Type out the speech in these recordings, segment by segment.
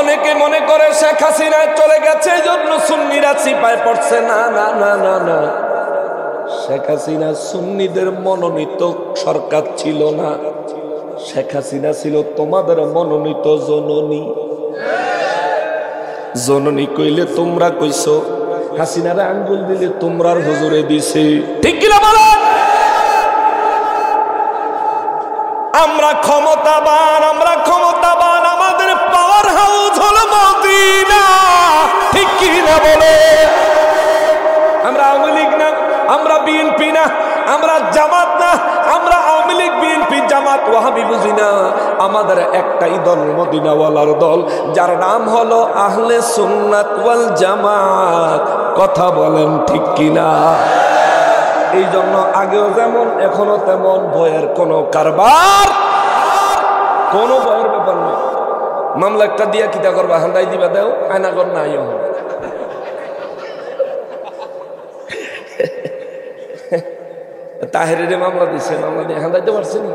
অনেকে মনে করে শেখ হাসিনা চলে গেছে এই জন্য সুন্নিরা চিপায় পড়ছে। না না না না না, শেখ হাসিনা সুন্নিদের মনোনীত সরকার ছিল না, শেখ হাসিনা ছিল তোমাদের মনোনীত জননী। জননী কইলে তোমরা কইছো, হাসিনারে আঙ্গুল দিলে তোমরার হুজুরে দিছে, ঠিক কিনা বলেন? আমরা ক্ষমতাবান, আমরা ক্ষমতাবান, আমাদের পাওয়ার হাউস হলো মদিনা, ঠিক কিনা বলে? আমরা আওয়ামী লীগ না, আমরা বিএনপি না, আমরা জামাত না, আমরা আওয়ামী লীগ বিএনপি জামাত ওয়াহাবি বুঝি না। আমাদের একটাই দল, মদিনাওয়ালার দল, যার নাম হলো আহলে সুন্নাত ওয়াল জামাত। কথা বলেন ঠিক কিনা? এই জন্য আগেও যেমন এখনো তেমন ভয়ের কোনো কারবার, কোনো ভয়ের ব্যাপার নেই। মামলা একটা দিয়া কিতা করবা, হান্দাই দিবা দেও, আয়না কর না আইও। তাহেরের মামলা দিছে, মামলা দিয়ে হান্দাইতে পারছে না,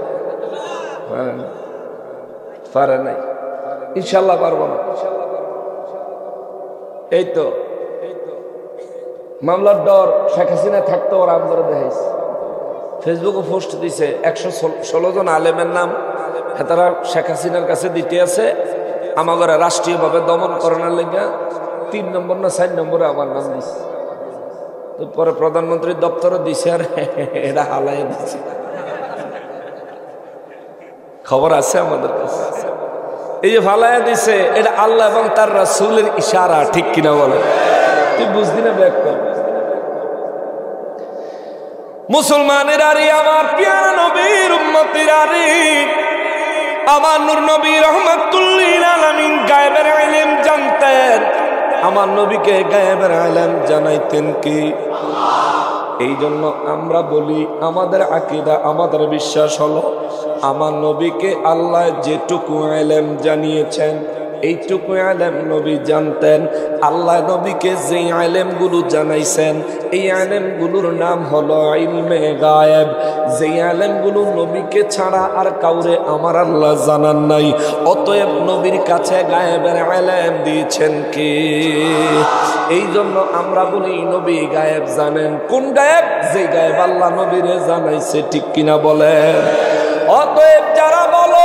পারে নাই, ইনশাল্লাহ পারবো না। এই তো মামলার ডর, শেখ হাসিনা থাকতো ওরা আমদারে দেখাইছে। ফেসবুকে পোস্ট দিছে 116 জন আলেমের নাম তারা শেখ হাসিনার কাছে দিতে আছে আমাদের রাষ্ট্রীয়ভাবে দমন করানোর লেগে। 3 নম্বর না 4 নম্বরে আমার নাম দিছে। তো পরে প্রধানমন্ত্রীর দপ্তরে দিছে, আর এটা হালাই দিছে, খবর আছে আমাদের কাছে। এই যে ফালাইয়া দিছে, এটা আল্লাহ এবং তার রাসূলের ইশারা, ঠিক কিনা বলে? তুই বুঝলি না ব্যাখ্যা? মুসলমানের আরে, আমার প্যারা নবীর উম্মতের আরে, আমার নূর নবী রাহমাতুল লিল আলামিন গায়েবের ইলম জানতেন। আমার নবীকে গায়েবের ইলম জানাইতেন কি? এই জন্য আমরা বলি, আমাদের আকীদা, আমাদের বিশ্বাস হলো আমার নবীকে আল্লাহ যেটুকু ইলম জানিয়েছেন এইটুকু ইলম নবী জানতেন। আল্লাহ নবীকে যে ইলমগুলো জানাইছেন এই ইলমগুলোর নাম হলো ইলমে গায়েব। যে ইলমগুলো নবীকে ছাড়া আর কাউরে আমার আল্লাহ জানান নাই। অতএব নবীর কাছে গায়েবের ইলম দিয়েছেন কে? এই জন্য আমরা বলি নবী গায়েব জানেন। কোন গায়েব? যে গায়েব আল্লাহ নবীরে জানাইছে, ঠিক কিনা বলেন? অতএব যারা বলো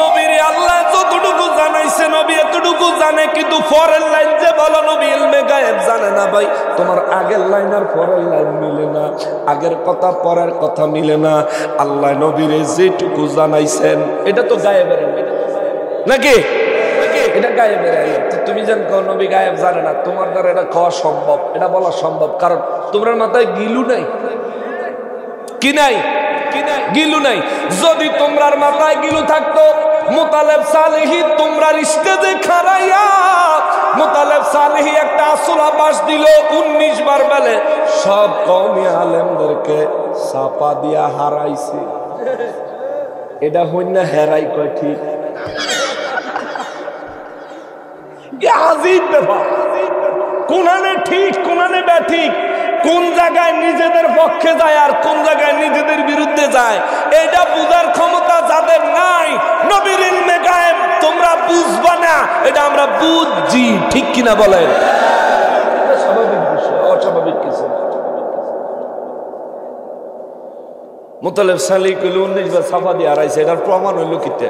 নবীর আল্লাহ যতটুকু জানাইছে নবী এতটুকু জানে, কিন্তু পরের লাইন যে বলো নবী ইলমে গায়েব জানে না, ভাই তোমার আগের লাইন আর পরের লাইন মিলে না, আগের কথা পরের কথা মিলে না। আল্লাহ নবীরে যেটুকু জানাইছেন এটা তো গায়েবের নাকি? এটা গায়েবের ইলম। তুমি যেন কও নবী গায়েব জানে না, তোমার দ্বারা এটা খাওয়া সম্ভব, এটা বলা সম্ভব, কারণ তোমার মাথায় গিলু নাই। কি নাই? গিলু নাই। যদি তোমরার মাথায় গিলু থাকতো, মুতালেব সালেহি তোমরা স্টেজে খাড়াইয়া মুতালেব সালেহি একটা আসলা বাস দিল 19 বার বেলে সব কওমি আলেমদেরকে চাপা দিয়া হারাইছে। এটা হইন না হেরাই কয়, ঠিক? আজিব ব্যাপার। কোনানে ঠিক, কোনানে ব্যাঠিক, কোন জায়গায় নিজেদের পক্ষে যায় আর কোন জায়গায় নিজেদের বিরুদ্ধে যায়, এটা বুঝার ক্ষমতা যাদের নাই, নবীর ইলমে গায়েব তোমরা বুঝবা না, এটা আমরা বুঝছি, ঠিক কিনা বলেন? স্বাভাবিক বিষয়, অস্বাভাবিক কিছু। মুতালেব সালেহ কইল 19 বার সাফা দিয়ে হারাইছে। এটার প্রমাণ হইল কিতে?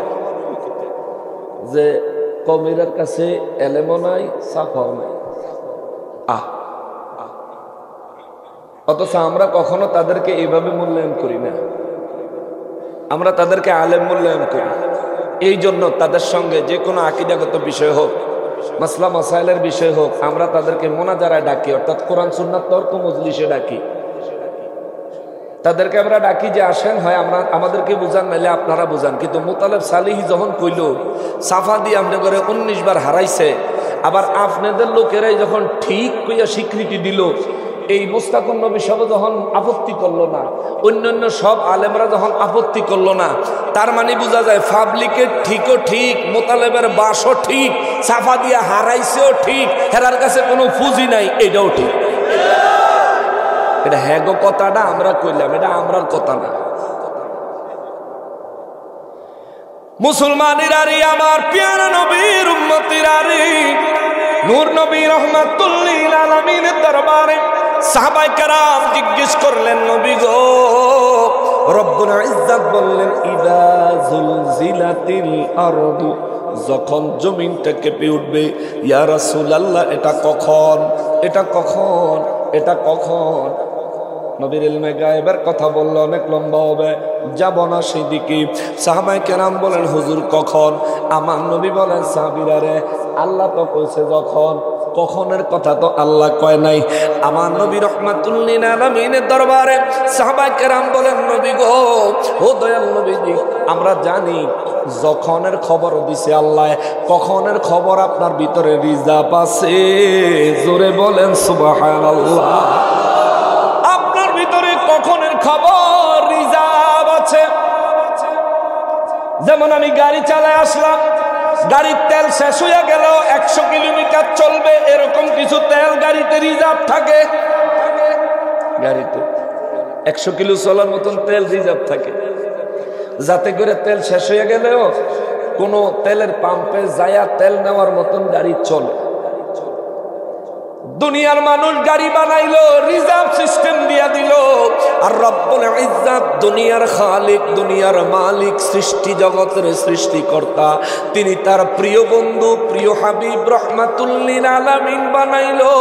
যে কওমের কাছে এলেমও নাই, সাফাও নাই। অথচ আমরা কখনো তাদেরকে এইভাবে মূল্যায়ন করি না, আমরা তাদেরকে আলেম মূল্যায়ন করি। এই জন্য তাদের সঙ্গে যে কোনো আকীদাগত বিষয় হোক, মাসলা মাসাইলের বিষয় হোক, আমরা তাদেরকে মোনাজারায় ডাকি, অর্থাৎ কোরআন সুন্নাত তর্ক মজলিসে ডাকি। তাদেরকে আমরা ডাকি যে আসেন, হয় আমরা আমাদেরকে বুঝান, নাইলে আপনারা বুঝান। কিন্তু মুতালেব সালেহি যখন কইল সাফা দিয়ে আমরা করে 19 বার হারাইছে, আবার আপনাদের লোকেরাই যখন ঠিক কইয়া স্বীকৃতি দিল, এই মুস্তাকুন নবী সব যখন আপত্তি করলো না, অন্যান্য সব আলেমরা যখন আপত্তি করলো না, তার মানে বোঝা যায় পাবলিকের ঠিকও ঠিক, মোতালেবের বাসও ঠিক, সাফা দিয়া হারাইছেও ঠিক, হেরার কাছে কোনো পুঁজি নাই, এটাও ঠিক। এটা হ্যাগো কথাটা আমরা কইলাম, এটা আমরার কথা না। মুসলমানেরা রে, আমার প্যারা নবী নূর নবী রাহমাতুল লিল আলামিনের দরবারে সাহাবায়ে কেরাম জিজ্ঞেস করলেন, নবী গো, রব্বুল ইজ্জত বললেন, ইদা জুলজিলাতিল আরদু, যখন জমিনটা কেঁপে উঠবে, ইয়া রাসূলুল্লাহ এটা কখন, এটা কখন, এটা কখন? নবীর ইলমে গায়েবের কথা বললে অনেক লম্বা হবে, যাব না সেদিকে। সাহাবায়ে কেরাম বলেন, হুজুর কখন? আমার নবী বলেন, সাহাবীরা রে, আল্লাহ তো কইছে যখন, কখনের কথা তো আল্লাহ কয় নাই। আমার নবী রাহমাতুল লিল আলামিনের দরবারে সাহাবায়ে কেরাম বলেন, নবী গো, ও দয়াল নবীজি, আমরা জানি যখনের খবর দিছে আল্লাহ, কখনের খবর আপনার ভিতরে রিজার্ভ আছে। জোরে বলেন সুবহানাল্লাহ। আপনার ভিতরে কখনের খবর রিজার্ভ আছে। যেমন আমি গাড়ি চালায় আসলাম, গাড়ির তেল শেষ হয়ে গেল, 100 কিলোমিটার চলবে, এরকম কিছু তেল গাড়িতে রিজার্ভ থাকে। গাড়িতে 100 কিলো চলার মতন তেল রিজার্ভ থাকে, যাতে করে তেল শেষ হয়ে গেলেও কোনো তেলের পাম্পে যায়া তেল নেওয়ার মতন গাড়ি চলে। দুনিয়ার মানুষ গাড়ি বানাইলো, রিজার্ভ সিস্টেম দিয়া দিল। আর রব্বুল ইজ্জত দুনিয়ার খালিক, দুনিয়ার মালিক, সৃষ্টি জগতের সৃষ্টিকর্তা, তিনি তার প্রিয় বন্ধু, প্রিয় হাবিব রাহমাতুল লিল আলামিন বানাইলো।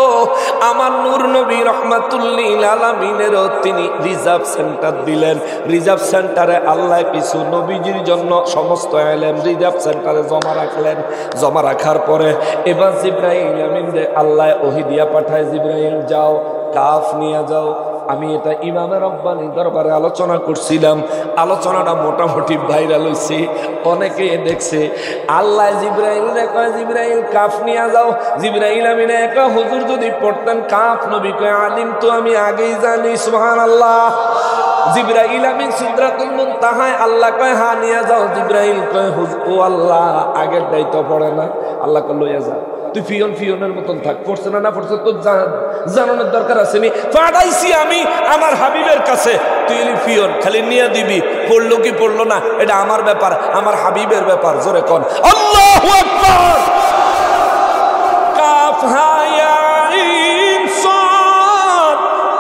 আমার নূর নবী রাহমাতুল লিল আলামিনেরও তিনি রিজার্ভ সেন্টার দিলেন। রিজার্ভ সেন্টারে আল্লাহ কিছু নবীজির জন্য সমস্ত ইলম রিজার্ভ সেন্টারে জমা রাখলেন। জমা রাখার পরে এবার জিবরাইল আমিন রে আল্লাহ ওহী দিয়া পাঠায়, জিবরাইল যাও, কাফ নিয়ে যাও। আমি এটা ইমামে রব্বানি দরবারে আলোচনা করছিলাম, আলোচনাটা মোটামুটি ভাইরাল হয়েছে, অনেকে দেখছে। আল্লাহ জিবরাইল রে কয়, জিবরাইল কাফ নিয়ে যাও। জিবরাইল আমিনে কয়, হুজুর যদি পড়তেন কাফ, নবী কয়, আলিম তো আমি আগেই জানি। সুবহানাল্লাহ। জিবরাইল আমিন সিদরাতুল মুনতাহায়, আল্লাহ কয় হ্যাঁ নিয়ে যাও। জিবরাইল কয়, হুজুর ও আল্লাহ, আগের দায়িত্ব পড়ে না। আল্লাহ কয় লইয়া যা, তুই ফিয়নের মতন থাক, পড়ছে না পড়ছে তোর জানানোর দরকার আছে নি? পাঠাইছি আমি আমার হাবিবের কাছে, তুই ফিয়ন খালি নিয়ে দিবি, পড়লো কি পড়লো না এটা আমার ব্যাপার, আমার হাবিবের ব্যাপার। জোরে কোন আল্লাহু আকবার। কাফ হা ইয়া আইন সাদ,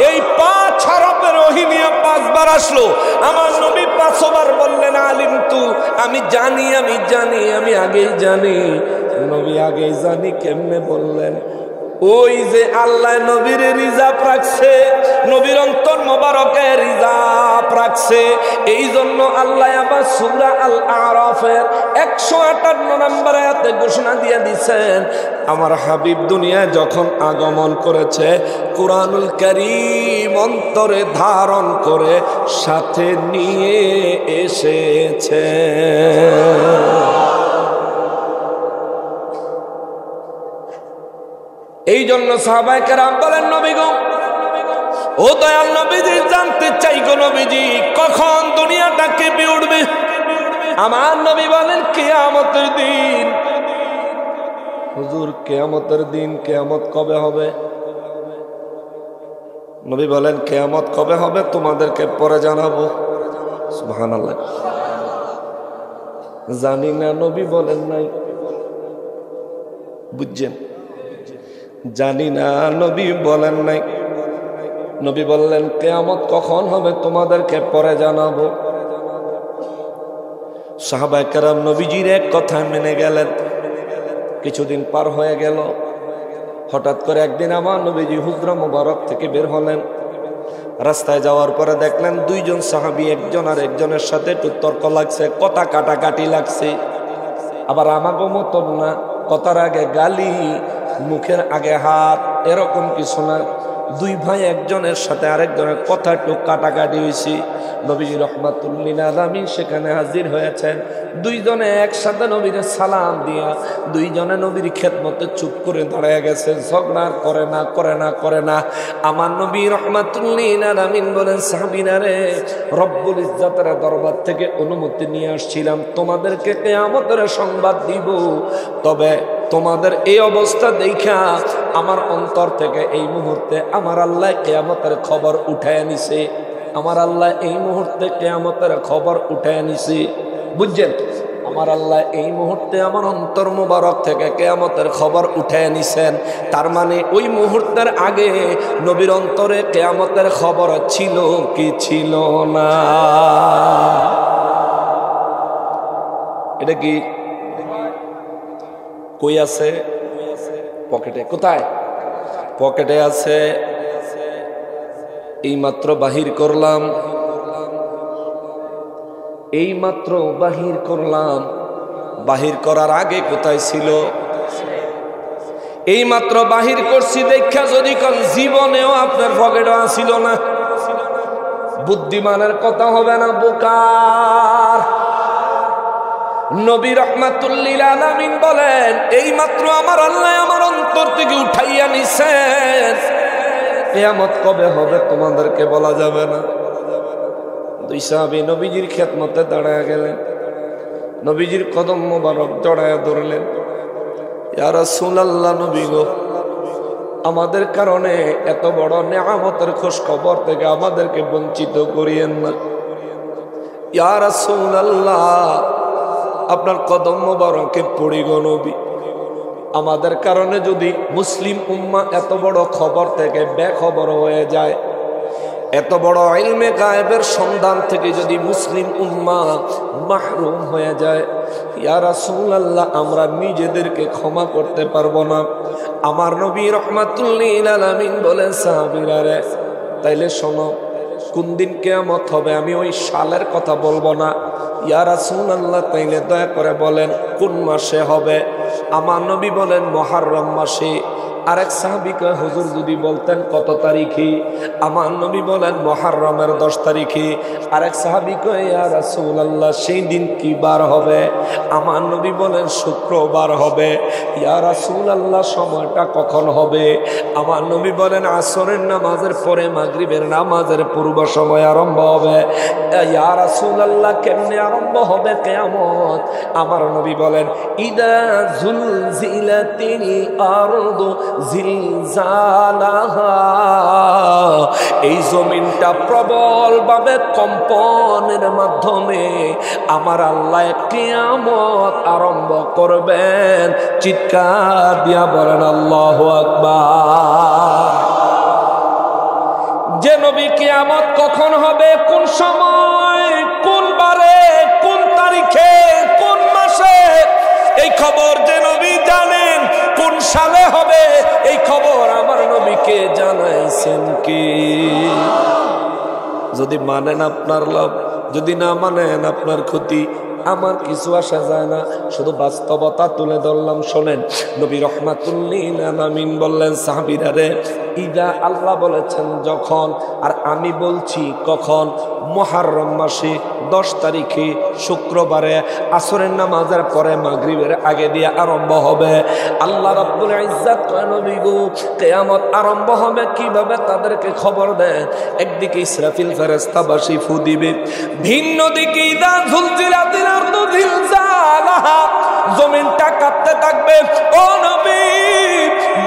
এই 5 হরফের ওহী নিয়ে 5 বার আসলো। আমার নবী 5 বার বললেন, আলিম তু, আমি জানি, আমি জানি, আমি আগেই জানি। নবী আগেই জানি কেমনে বললেন? ওই যে আল্লাহ নবীর রিজার্ভ রাখছে, নবীর অন্তর মোবারকে রিজার্ভ রাখছে। এই জন্য আল্লাহ আবার সূরা আল আরাফের 158 নম্বর আয়াতে ঘোষণা দিয়ে দিয়েছেন, আমার হাবিব দুনিয়ায় যখন আগমন করেছে, কুরআনুল কারীম অন্তরে ধারণ করে সাথে নিয়ে এসেছে। এই জন্য সাহাবায়ে কেরাম বলেন, নবী গো, ও দয়াল নবীজি, জানতে চাই গো নবীজি, কখন দুনিয়াটা কেঁপে উঠবে? আমার নবী বলেন, কিয়ামতের দিন। হুজুর কিয়ামতের দিন, কিয়ামত কবে হবে? নবী বলেন, কিয়ামত কবে হবে তোমাদেরকে পরে জানাবো। সুবহানাল্লাহ। জানি না, নবী বলেন নাই, বুঝছেন? জানি না, নবী বলেন নাই। নবী বললেন, কিয়ামত কখন হবে তোমাদেরকে পরে জানাবো। সাহাবায়ে কেরাম নবীজির এক কথা মেনে গেলেন। কিছুদিন পার হয়ে গেল, হঠাৎ করে একদিন আমার নবীজি হুজরা মুবারক থেকে বের হলেন। রাস্তায় যাওয়ার পরে দেখলেন 2 জন সাহাবী একজন আর একজনের সাথে একটু তর্ক লাগছে, কথা কাটাকাটি লাগছে। আবার আমাগো মতন না, কথার আগে গালি, মুখের আগে হাত, এরকম কিছু না। 2 ভাই একজনের সাথে আরেকজনের কথা একটু কাটাকাটি হয়েছে। নবীজি রাহমাতুল লিল আলামিন সেখানে হাজির হয়েছেন। 2 জনে একসাথে নবীর সালাম দিয়া 2 জনে নবীর খেদমতে চুপ করে দাঁড়ায় গেছে, ঝগড়া করে না। আমার নবী রাহমাতুল লিল আলামিন বলেন, সাহাবীরা রে, রব্বুল ইজ্জতের দরবার থেকে অনুমতি নিয়ে আসছিলাম, তোমাদেরকে কিয়ামতের সংবাদ দিব। তবে তোমাদের এই অবস্থা দেখা আমার অন্তর থেকে এই মুহূর্তে আমার আল্লাহ কিয়ামতের খবর উঠায় নিছে। আমার আল্লাহ এই মুহূর্তে কিয়ামতের খবর উঠায় নিছে। বুঝছেন? আমার আল্লাহ এই মুহূর্তে আমার অন্তর মুবারক থেকে কিয়ামতের খবর উঠায় নিছেন। তার মানে ওই মুহূর্তের আগে নবীর অন্তরে কিয়ামতের খবর ছিল কি ছিল না? এটা কি কই আছে? পকেটে। কোথায়? পকেটে আছে। এইমাত্র বাহির করলাম, এইমাত্র বাহির করলাম। বাহির করার আগে কোথায় ছিল? এইমাত্র বাহির করছি দেখা যদি কোন জীবনেও আপনার পকেটে আসিল না, বুদ্ধিমানের কথা হবে না, বোকার। নবী রাহমাতুল লিল আলামিন বলেন এইমাত্র আমার আল্লাহ আমার অন্তর থেকে উঠাইয়া নিছেন। কিয়ামত কবে হবে তোমাদেরকে বলা যাবে না। দুই সাহাবী নবীজির খেদমতে দাঁড়ায় গেলেন, নবীজির কদম মোবারক জড়ায় ধরলেন। ইয়া রাসূলুল্লাহ, নবী গো, আমাদের কারণে এত বড় নিয়ামতের খোঁজ খবর থেকে আমাদেরকে বঞ্চিত করিয়েন না। ইয়া রাসূলুল্লাহ, আপনার কদম মোবারকে পড়ি গো নবী, আমাদের কারণে যদি মুসলিম উম্মাহ এত বড় খবর থেকে বেখবর হয়ে যায়, এত বড় ইলমে গায়েবের সন্ধান থেকে যদি মুসলিম উম্মাহ মাহরুম হয়ে যায়, ইয়া রাসূলুল্লাহ, আমরা নিজেদেরকে ক্ষমা করতে পারবো না। আমার নবী রাহমাতুল লিল আলামিন বলেন, সাহাবীরা রে, তাইলে শোনো, কোন দিন কিয়ামত হবে আমি ওই সালের কথা বলবো না। ইয়া রাসূলুল্লাহ, তাইলে দয়া করে বলেন কোন মাসে হবে? আমার নবী বলেন মুহররম মাসে। আরেক সাহাবী কয়, হুজুর যদি বলতেন কত তারিখে? আমার নবী বলেন মুহররমের 10 তারিখে। আরেক সাহাবী কয়, ইয়া রাসূলুল্লাহ, সেই দিন কি বার হবে? আমার নবী বলেন শুক্রবার হবে। ইয়া রাসূলুল্লাহ, সময়টা কখন হবে? আমার নবী বলেন আসরের নামাজের পরে মাগরিবের নামাজের পূর্ব সময় আরম্ভ হবে। ইয়া রাসূলুল্লাহ, কেমনে আরম্ভ হবে কিয়ামত? আমার নবী বলেন ইদা যুলজিলাতিল আরদু জিলজালাহা, এই জমিনটা প্রবল ভাবে কম্পনের মাধ্যমে আমার আল্লাহ কিয়ামত আরম্ভ করবেন। চিৎকার দিয়া বলেন আল্লাহু আকবার। যে নবী কিয়ামত কখন হবে, কোন সময়, কোন বারে, কোন তারিখে, কোন মাসে, এই খবর যে নবী জানেন, কোন সালে হবে এই খবর আমার নবীকে জানাইছেন কি? যদি মানেন আপনার লাভ, যদি না মানেন আপনার ক্ষতি। আমার কিছু আসা যায় না, শুধু বাস্তবতা তুলে ধরলাম। শোনেন, নবী রাহমাতুল লিল আলামিন বললেন, সাহাবীরা রে, ইদা, আল্লাহ বলেছেন যখন, আর আমি বলছি কখন? মুহররম মাসে 10 তারিখে শুক্রবারে আসরের নামাজের পরে মাগরিবের আগে দিয়ে আরম্ভ হবে। আল্লাহ রাব্বুল ইজ্জত কয়, নবী গো, কিয়ামত আরম্ভ হবে কিভাবে তাদেরকে খবর দেন। একদিকে ইসরাফিল ফেরেশতা বাঁশি ফু দিবে, ভিন্ন দিকে ইদা যুলজিলাতিল আরদু জিলজালাহা, জমিনটা কাঁপতে থাকবে। ও নবী,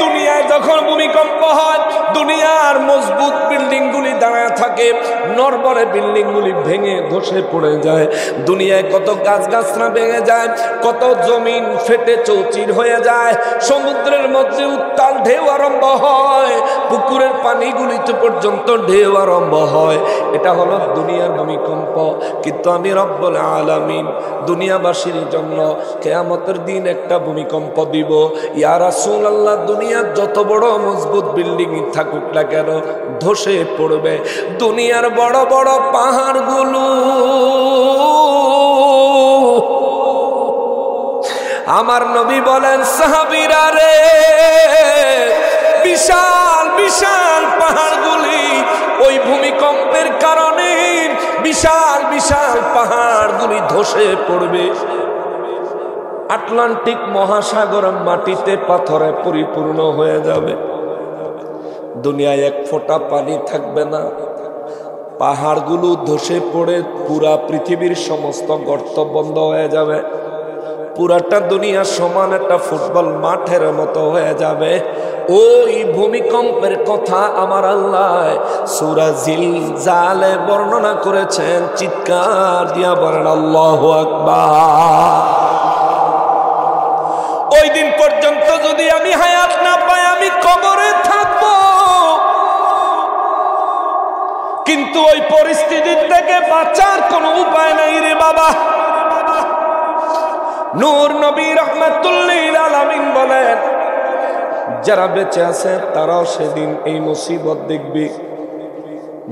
দুনিয়ায় যখন ভূমিকম্প হয়, দুনিয়ার মজবুত বিল্ডিং গুলি দাঁড়ায় থাকে, নড়বড়ে বিল্ডিং গুলি ভেঙে ধসে পড়ে যায়। দুনিয়ায় কত গাছগাছরা ভেঙে যায়, কত জমিন ফেটে চৌচির হয়ে যায়, সমুদ্রের মধ্যে উত্তাল ঢেউ আরম্ভ হয়, পুকুরের পানিগুলিতে পর্যন্ত ঢেউ আরম্ভ হয়। এটা হলো দুনিয়ার ভূমিকম্প। কিন্তু আমি রব্বুল আলামিন দুনিয়াবাসীর জন্য কিয়ামতের দিন একটা ভূমিকম্প দিব। ইয়া রাসূলুল্লাহ, দুনিয়ার যত বড় মজবুত বিল্ডিং থাকুক না কেন ধসে পড়বে। দুনিয়ার বড় বড় পাহাড়গুলো আমার নবী বলেন, সাহাবীরা রে, বিশাল বিশাল পাহাড়গুলি ওই ভূমিকম্পের কারণে বিশাল বিশাল পাহাড়গুলি ধসে পড়বে। আটলান্টিক মহাসাগর মাটিতে পাথরে পরিপূর্ণ হয়ে যাবে। দুনিয়ায় এক ফোঁটা পানি থাকবে না। পাহাড়গুলো ধসে পড়ে পুরা পৃথিবীর সমস্ত গর্ত বন্ধ হয়ে যাবে। পুরাটা দুনিয়া সমান একটা ফুটবল মাঠের মতো হয়ে যাবে। ওই ভূমিকম্পের কথা আমার আল্লাহ সূরা জিলজালে বর্ণনা করেছেন। চিৎকার দিয়া বলেন আল্লাহু আকবার। ওই দিন পর্যন্ত যদি আমি হায়াত না পাই আমি কবরে থাকব, কিন্তু ওই পরিস্থিতির থেকে বাঁচার কোনো উপায় নাই রে বাবা। নূর নবী রাহমাতুল্লিল আলামিন বলেন, যারা বেঁচে আছে তারাও সেদিন এই মুসিবত দেখবে,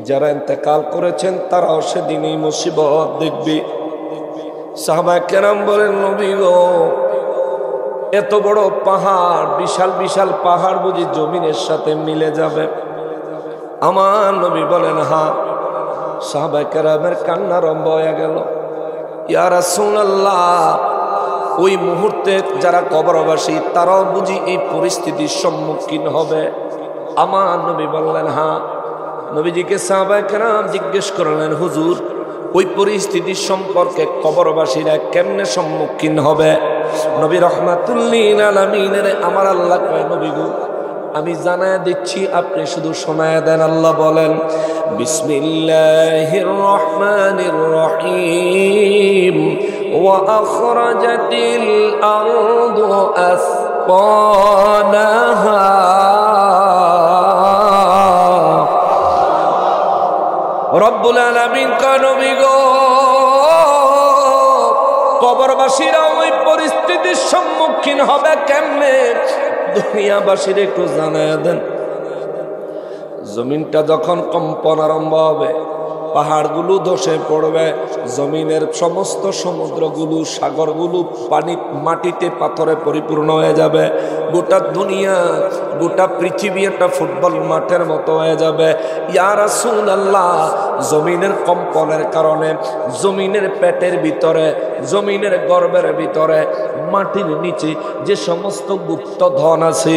যারা ইন্তেকাল করেছেন তারাও সেদিন এই মুসিবত দেখবে। সাহাবায়ে কেরাম বলেন, নবী গো, এত বড় পাহাড়, বিশাল বিশাল পাহাড় বুঝি জমিনের সাথে মিলে যাবে? আমার নবী বলেন, হ্যাঁ। সাহাবায়ে কেরামের কান্না আরম্ভ হয়ে গেল। ইয়া রাসূলুল্লাহ, ওই মুহূর্তে যারা কবরবাসী তারাও বুঝি এই পরিস্থিতির সম্মুখীন হবে? আমার নবী বললেন, হ্যাঁ। নবীজিকে সাহাবায়ে কেরাম জিজ্ঞেস করলেন, হুজুর, ওই পরিস্থিতির সম্পর্কে কবরবাসীরা কেমনে সম্মুখীন হবে? নবী রাহমাতুল্লিল আলামিনের আমার আল্লাহ কয়, নবী গো, আমি জানায় দিচ্ছি, আপনি শুধু শোনায় দেন। আল্লাহ বলেন, বিসমিল্লাহির রহমানির রহিম, ওয়া আখরাজাতিল আরদু আসফালাহা। রব্বুল আলামিন কয়, নবী গো, কবরবাসীরা ওই পরিস্থিতির সম্মুখীন হবে কেমনে? দুনিয়াবাসীর একটু জানায় দেন। জমিনটা যখন কম্পন আরম্ভ হবে, পাহাড়গুলো ধসে পড়বে, জমিনের সমস্ত সমুদ্রগুলো, সাগরগুলো পানি, মাটিতে, পাথরে পরিপূর্ণ হয়ে যাবে। গোটা দুনিয়া, গোটা পৃথিবী একটা ফুটবল মাঠের মতো হয়ে যাবে। ইয়া রাসূলুল্লাহ, জমিনের কম্পনের কারণে জমিনের পেটের ভিতরে, জমিনের গর্ভের ভিতরে, মাটির নিচে যে সমস্ত গুপ্ত ধন আছে,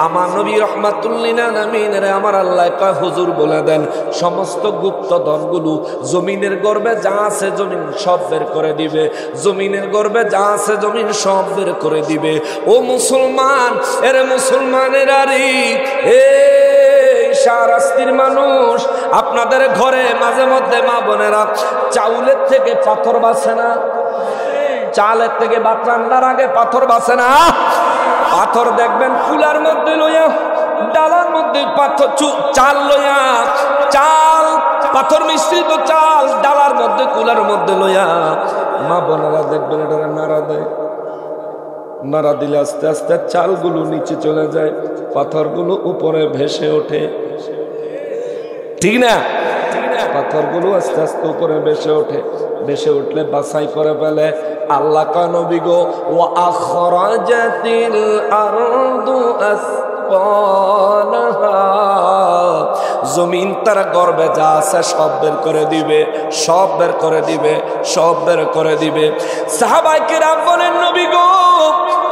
আমার নবী রাহমাতুল্লিল আলামিনের আমার আল্লাহ কয়, হুজুর বলে দেন, সমস্ত গুপ্ত ধনগুলো জমিনের গর্ভে যা আছে জমিন সব বের করে দিবে। জমিনের গর্ভে যা আছে জমিন সব বের করে দিবে। ও মুসলমান, এর মুসলমানের আরি, শাহরাস্তির মানুষ, আপনাদের ঘরে মাঝে মধ্যে মা বোনেরা চাউলের থেকে পাথর বাছে না? চালের থেকে ভাত রান্নার আগে পাথর বাছে না? পাথর দেখবেন কুলার মধ্যে লইয়া, ডালার মধ্যে পাথর, চাল লইয়া, চাল পাথর মিশ্রিত চাল ডালার মধ্যে, কুলার মধ্যে লইয়া মা বোনেরা দেখবেন এটা নাড়া দেয়। নাড়া দিলে আস্তে আস্তে চালগুলো নিচে চলে যায়, পাথরগুলো উপরে ভেসে ওঠে, ঠিক না? পাথরগুলো আস্তে আস্তে উপরে ভেসে ওঠে, ভেসে উঠলে বাছাই করে ফেলে। আল্লাহ কয়, নবী গো, ওয়া আখরাজাতিল আরদু আসফালাহা, জমিন তার গর্ভে যা আছে সব বের করে দিবে, সব বের করে দিবে, সব বের করে দিবে। সাহাবায়ে কেরাম বলেন, নবী গো,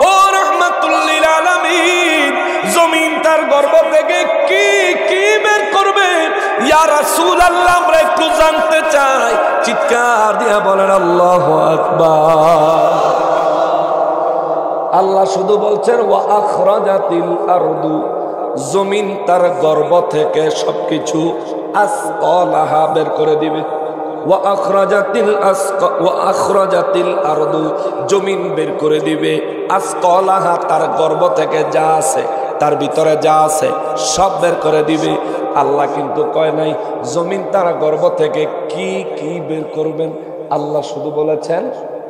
ও রাহমাতুল্লিল আলামিন, জমিন তার গর্ভ থেকে কি কি বের করবে? ইয়া রাসূলুল্লাহ, আমরা একটু জানতে চাই। চিৎকার দিয়া বলেন আল্লাহু আকবার। আল্লাহ শুধু বলছেন, ওয়া আখরাজাতিল আরদু, জমিন তার গর্ভ থেকে সবকিছু আসফালাহা বের করে দিবে। ওয়া আখরাজাতিল আরদু, জমিন বের করে দিবে। আসফালাহা, তার গর্ভ থেকে যা আছে, তার ভিতরে যা আছে সব বের করে দিবে। আল্লাহ কিন্তু কয় নাই জমিন তার গর্ভ থেকে কি কি বের করবেন। আল্লাহ শুধু বলেছেন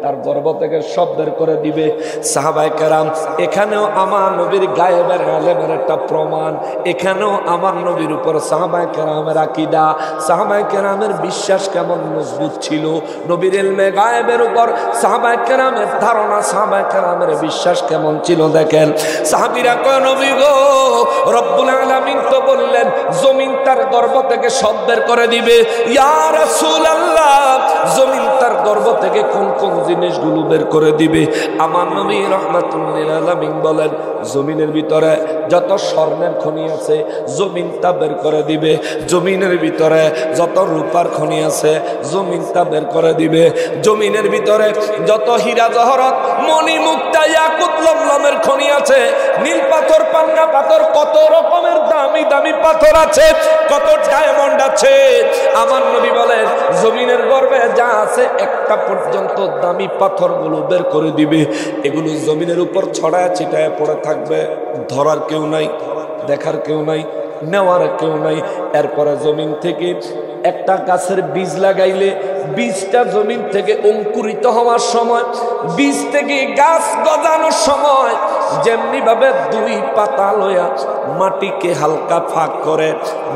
তার গর্ভ থেকে সব বের করে দিবে। সাহাবায়ে কেরাম, এখানেও আমার নবীর গায়েবের আলেমের একটা প্রমাণ। এখানেও আমার নবীর উপর সাহাবায়ে কেরামের আকীদা, সাহাবায়ে কেরামের বিশ্বাস কেমন মজবুত ছিল। নবীর ইলমে গায়েবের উপর সাহাবায়ে কেরামের ধারণা, সাহাবায়ে কেরামের বিশ্বাস কেমন ছিল দেখেন। সাহাবীরা কয়, নবী গো, রব্বুল আলামিন তো বললেন জমিন তার গর্ভ থেকে সব বের করে দিবে। ইয়া রাসূলুল্লাহ, জমিন তার গর্ভ থেকে কোন কোন জিনিসগুলো বের করে দিবে? আমার নবী রাহমাতুল্লিল আলামিন বলেন, জমিনের ভিতরে যত স্বর্ণের খনি আছে জমিনটা বের করে দিবে, জমিনের ভিতরে যত রূপার খনি আছে জমিনটা বের করে দিবে, জমিনের ভিতরে যত হীরা জহরত মণি মুক্তা ইয়াকুত লমলমের খনি আছে, নীল পাথর পান্না পাথর কত রকমের দামি দামি পাথর আছে, কত ডায়মন্ড আছে। আমার নবী বলেন জমিনের গর্ভে যা আছে একটা পর্যন্ত দামি পাথরগুলো বের করে দিবে, এগুলো জমিনের উপর ছড়ায় ছিটায় পড়ে থাকবে, ধরার কেউ নাই, দেখার কেউ নাই, নেওয়ার কেউ নাই। এরপরে জমিন থেকে একটা গাছের বীজ লাগাইলে বীজটা জমিন থেকে অঙ্কুরিত হওয়ার সময়, বীজ থেকে গাছ গজানোর সময় যেমনি ভাবে দুই পাতা লয়া মাটিকে হালকা ফাঁক করে,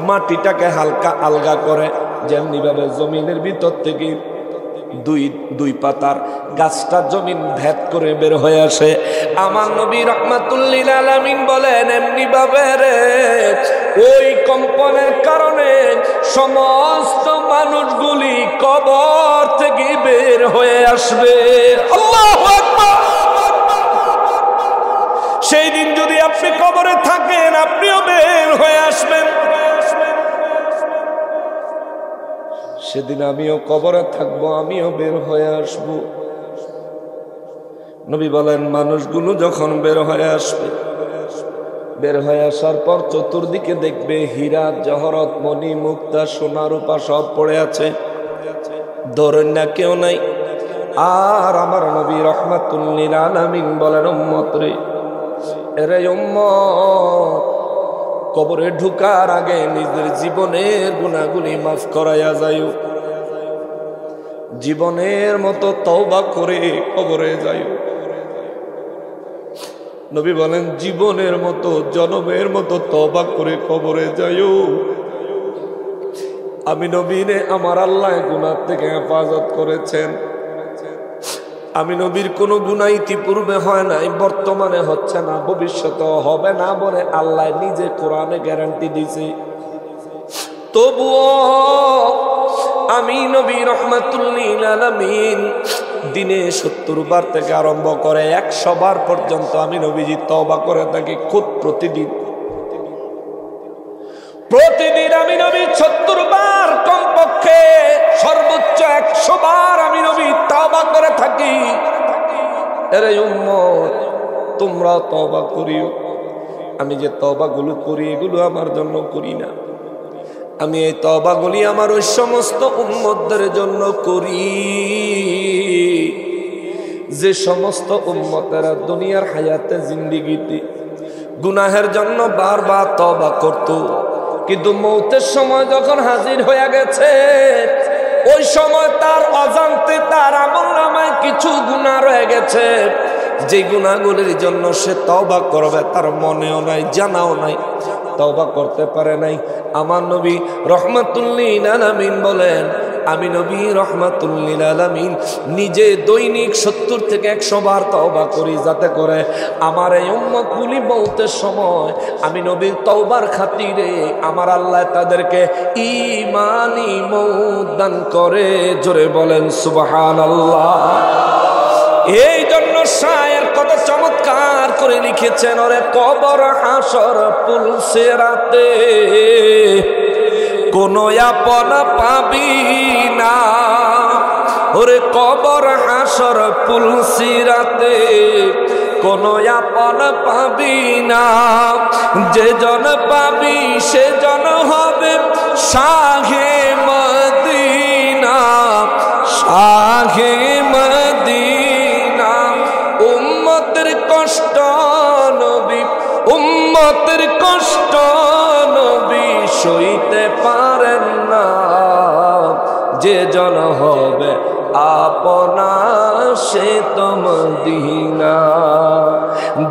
মাটিটাকে হালকা আলগা করে, যেমনি ভাবে জমিনের ভিতর থেকে দুই পাতার গাছটা জমিন ভেদ করে বের হয়ে আসে। আমার নবী রাহমাতুল লিল আলামিন বলেন এমনি ভাবে রে ওই কম্পনের কারণে সমস্ত মানুষগুলি কবর থেকে বের হয়ে আসবে। আল্লাহু আকবার। সেই দিন যদি আপনি কবরে থাকেন আপনিও বের হয়ে আসবেন, সেদিন আমিও কবরে থাকবো, আমিও বের হয়ে আসব। নবী বলেন মানুষগুলো যখন বের হয়ে আসবে, বের হয়ে আসার পর চতুর্দিকে দেখবে হীরা জহরত মণি মুক্তা সোনা রূপা সব পড়ে আছে, ধরেন না কেউ নাই। আর আমার নবী রাহমাতুল লিল আলামিন বলেন উম্মত রে, এরে উম্মত, কবরে ঢুকার আগে নিজের জীবনের গুনাহগুলি মাফ করাইয়া যাইও, জীবনের মতো তওবা করে কবরে যাইও। নবী বলেন জীবনের মতো জনমের মতো তওবা করে কবরে যাইও। আমি নবীরে আমার আল্লাহ গুনাহ থেকে হেফাজত করেছেন। আমি নবীর কোনো গুনাহ ইতিপূর্বে হয় নাই, বর্তমানে হচ্ছে না, ভবিষ্যতে হবে না বলে আল্লাহ নিজে কোরআনে গ্যারান্টি দিয়েছে। তবুও আমি নবী রাহমাতুল লিল আলামিন দিনে 70 বার থেকে আরম্ভ করে 100 বার পর্যন্ত আমি নবীজি তওবা করে থাকি। খুব প্রতিদিন আমি নবী 70 বার, কমপক্ষে সর্বোচ্চ 100 বার আমি নবী তওবা করে থাকি। এরে উম্মত, তোমরা তওবা করিও। আমি যে তওবাগুলো করি এগুলো আমার জন্য করি না, আমি এই তওবাগুলি আমার ওই সমস্ত উম্মতদের জন্য করি যে সমস্ত উম্মতেরা দুনিয়ার হায়াতে জিন্দেগিতে গুনাহের জন্য বারবার তওবা করত, কিন্তু মৌতের সময় যখন হাজির হয়ে গেছে ওই সময় তার অজান্তে তার আমলনামায় কিছু গুনাহ রয়ে গেছে, যে গুনাহগুলির জন্য সে তওবা করবে তার মনেও নাই, জানাও নাই, তওবা করতে পারে নাই। আমার নবী রাহমাতুল লিল আলামিন বলেন আমি নবী রাহমাতুল লিল আলামিন নিজে দৈনিক 70 থেকে 100 বার তওবা করি, যাতে করে আমার এই উম্মতগুলি মওতের সময় আমি নবীর তওবার খাতিরে আমার আল্লাহ তাদেরকে ঈমানি মওত দান করে। জোরে বলেন সুবহানাল্লাহ। এই জন্য শায়ের কত চমৎকার করে লিখেছেন, ওরে কবর হাসর পুলসিরাতে কোনো আপন পাবি না, ওরে কবর হাসর পুলসিরাতে কোনো আপন পাবি না, যে জন পাবি সে জন হবে শাহে মদিনা, শাহে মদিনা। উম্মতের কষ্ট নবী, উম্মতের কষ্ট নবী সইতে পারেন না, যে জন হবে আপনা সে তো মদিনা,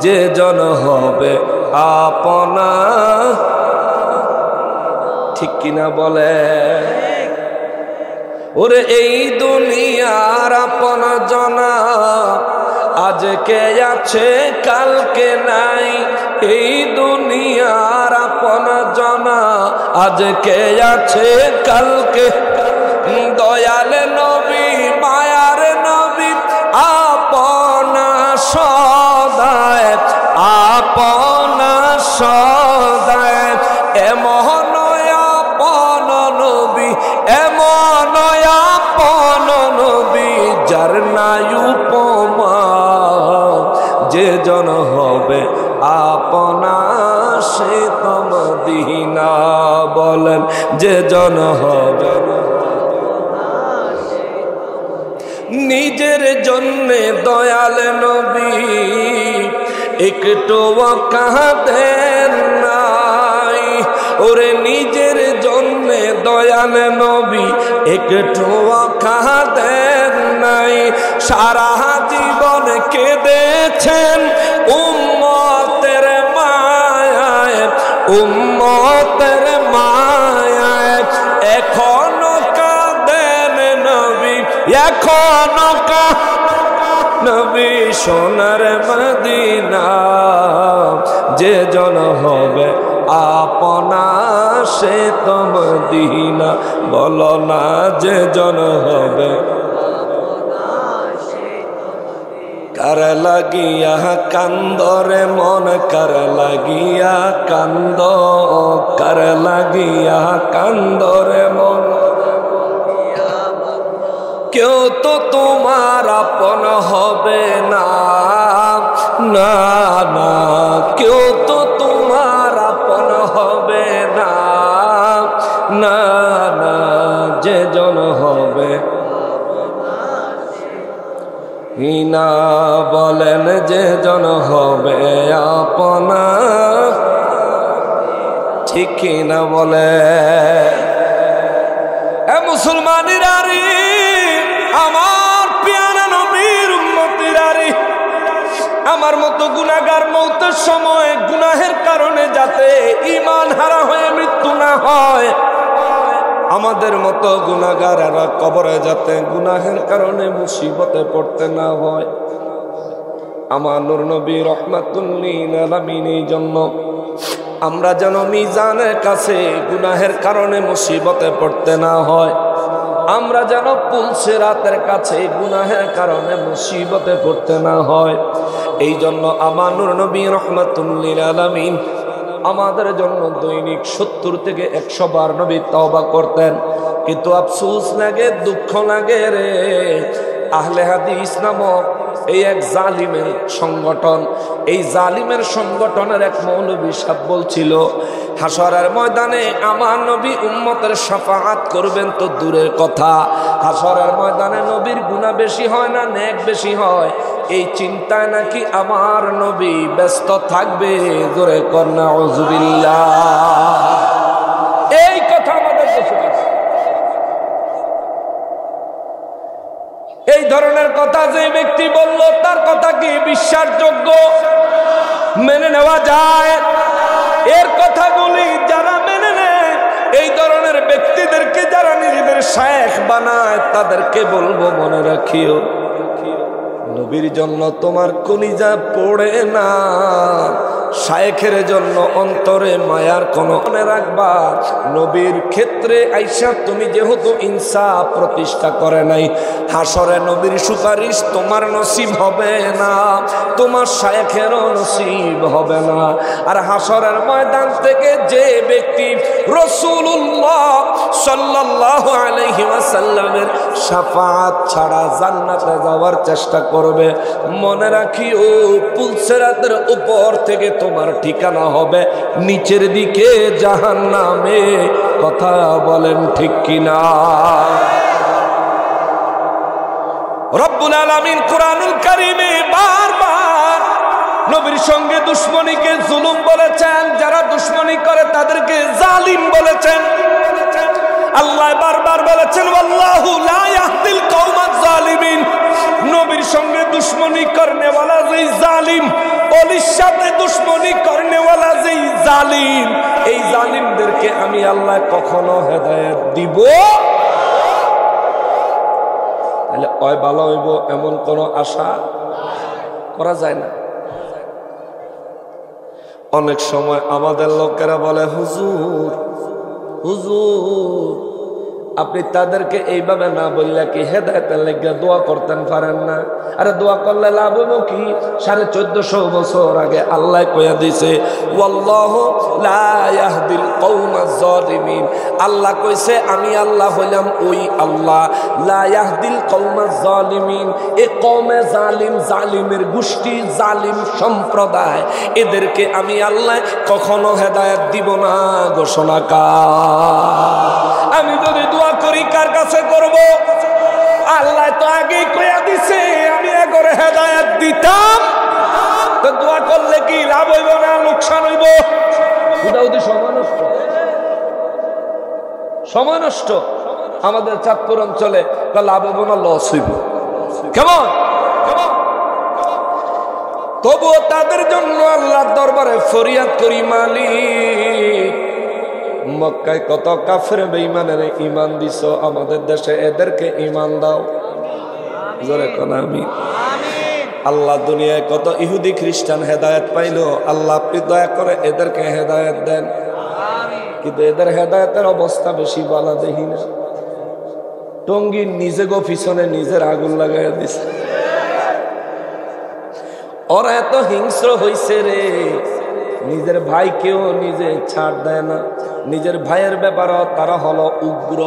যে জন হবে আপনা। ঠিক কিনা বলে? ওরে এই দুনিয়ার আপন জনা আজকে আছে কালকে নাই, এই দুনিয়ার আপন জনা আজকে আছে কালকে। দয়াল নবী মায়ার নবী আপনা সদায়, আপনা এমন আপন নবী, এমন আপন নবী যার নাই উপমা, যে জন হবে আপনা সে তো মদিনা। বলেন যে জন হবে নিজের জন্যে দয়াল নবী একটু কাঁদেন নাই, ওরে নিজের জন্যে দয়াল নবী একটু কাঁদেন নাই। সারা জীবন কেঁদেছেন উম্মতের মায়ায়, উম্মতের মায়ায় এখনো কাঁদেন নবী, এখনো নবী সোনার মদিনা। যে জন হবে আপনা সে তো মদিনা। বলো না যে জন হবে কার লাগিয়া কান্দরে মন, কার লাগিয়া কান্দ, কার লাগিয়া কান্দরে মন। কেউ তো তোমার আপন হবে না, না না, কেউ তো তোমার আপন হবে না, না না, যে জন হবে না। বলেন যে জন হবে আপনা, ঠিক না বলে? মুসলমানেরা রে, আমার প্যারা নবীর উম্মতেরা রে, আমার মতো গুনাহগার মওতের সময় গুনাহের কারণে যাতে ঈমান হারা হয়ে মৃত্যু না হয়, আমাদের মতো গুনাহগারেরা কবরে যাতে গুনাহের কারণে মুসিবতে পড়তে না হয়, আমার নূর নবী রাহমাতুল লিল আলামিনের জন্য আমরা যেন মিজানের কাছে গুনাহের কারণে মুসিবতে পড়তে না হয়, আমরা যেন পুলসিরাতের কাছে গুনাহের কারণে মুসিবতে পড়তে না হয়, এই জন্য আমার নূর নবী রাহমাতুল লিল আলামিন আমাদের জন্য দৈনিক 70 থেকে 100 বার নবী তওবা করতেন। কিন্তু আফসোস লাগে, দুঃখ লাগে রে, আহলে হাদিস নামক এই এক জালিমের সংগঠন, এই জালিমের সংগঠনের এক মৌলবী সাহেব বলছিল হাসরের ময়দানে আমার নবী উম্মতের শাফাআত করবেন তো দূরের কথা, হাসরের ময়দানে নবীর গুনাহ বেশি হয় না নেক বেশি হয়, এই চিন্তায় নাকি আমার নবী ব্যস্ত থাকবে। জোরে কর নাউযুবিল্লাহ। এই কথা আমাদের দেশে এই ধরনের কথা যে ব্যক্তি বলল তার কথা কি বিশ্বাসযোগ্য, মেনে নেওয়া যায়? এর কথাগুলি যারা মেনে নেয়, এই ধরনের ব্যক্তিদেরকে যারা নিজেদের শায়েখ বানায়, তাদেরকে বলবো মনে রাখিও, নবীর জন্য তোমার কলিজা পড়ে না, শায়েখের জন্য অন্তরে মায়ার কোন মনে রাখবা। নবীর ক্ষেত্রে আইসা তুমি যেহেতু ইনসাফ প্রতিষ্ঠা করে নাই, হাসরে নবীর সুপারিশ তোমার নসিব হবে না, তোমার শায়েখেরও নসিব হবে না। আর হাসরের ময়দান থেকে যে ব্যক্তি রাসূলুল্লাহ সাল্লাল্লাহু আলাইহি ওয়াসাল্লামের শাফাআত ছাড়া জান্নাতে যাওয়ার চেষ্টা করবে, মনে রাখিও পুলসিরাতের উপর থেকে তোমার ঠিকানা হবে নিচের দিকে জাহান্নামে। কথা বলেন ঠিক কিনা? রব্বুল আলামিন কুরআনুল কারীমে বারবার নবীর সঙ্গে দুশমনীকে জুলুম বলেছেন, যারা দুশমনী করে তাদেরকে জালিম বলেছেন। আল্লাহ বারবার বলেছেন ওয়াল্লাহু লা ইয়াহদিল কওমাজ জালিমিন, নবীর সঙ্গে দুশমনী করনে वाला যেই জালিম, ওলির সাথে দুশমনী করনে वाला যেই জালিম, এই জালিমদেরকে আমি আল্লাহ কখনো হেদায়েত দিব তাহলে ওই ভালো হইব এমন কোনো আশা করা যায় না। অনেক সময় আমাদের লোকেরা বলে হুজুর হুজুর আপনি তাদেরকে এইভাবে না বললে কি হেদায়েতের লেগে দোয়া করতেন পারেন না? আরে দোয়া করলে লাভ হইব কি? 1450 বছর আগে আল্লাহ কইয়া দিছে ওয়াল্লাহু লা ইয়াহদিল কওমাজ জালিমিন। আল্লাহ কইছে আমি আল্লাহ হইলাম ওই আল্লাহ, লা ইয়াহদিল কওমাজ জালিমিন। এই কওমে জালিম, জালিমের গোষ্ঠী, জালিম সম্প্রদায়, এদেরকে আমি আল্লাহ কখনো হেদায়েত দিব না। ঘোষণা কার? আমি যদি দোয়া করি কার কাছে করব? আল্লাহ তো আগেই কইয়া দিছে আমি একরে হেদায়েত দিতাম। তো দোয়া করলে কি লাভ হইব না লোকসান হইব? উদাউদি সময় নষ্ট, সময় নষ্ট। আমাদের চাঁদপুর অঞ্চলে লাভ হইব না লস হইব? কেমন? তবুও তাদের জন্য আল্লাহর দরবারে ফরিয়াদ করি, মালিক মক্কায় কত কাফের বেঈমানের ঈমান দিছো, আমাদের দেশে এদেরকে ঈমান দাও। জোরে কোন আমিন। আল্লাহ দুনিয়ায় কত ইহুদি খ্রিস্টান হেদায়েত পাইলো, আল্লাহ আপনি দয়া করে এদেরকে হেদায়েত দেন। কিন্তু এদের হেদায়েতের অবস্থা বেশি ভালো দেখি না। টঙ্গী নিজে গো পিছনে নিজের আগুন লাগাইয়া দিছে। ওরা এত হিংস্র হইছে রে, নিজের ভাইকেও নিজে ছাড় দেয় না। নিজের ভাইয়ের ব্যাপারেও তারা হলো উগ্র,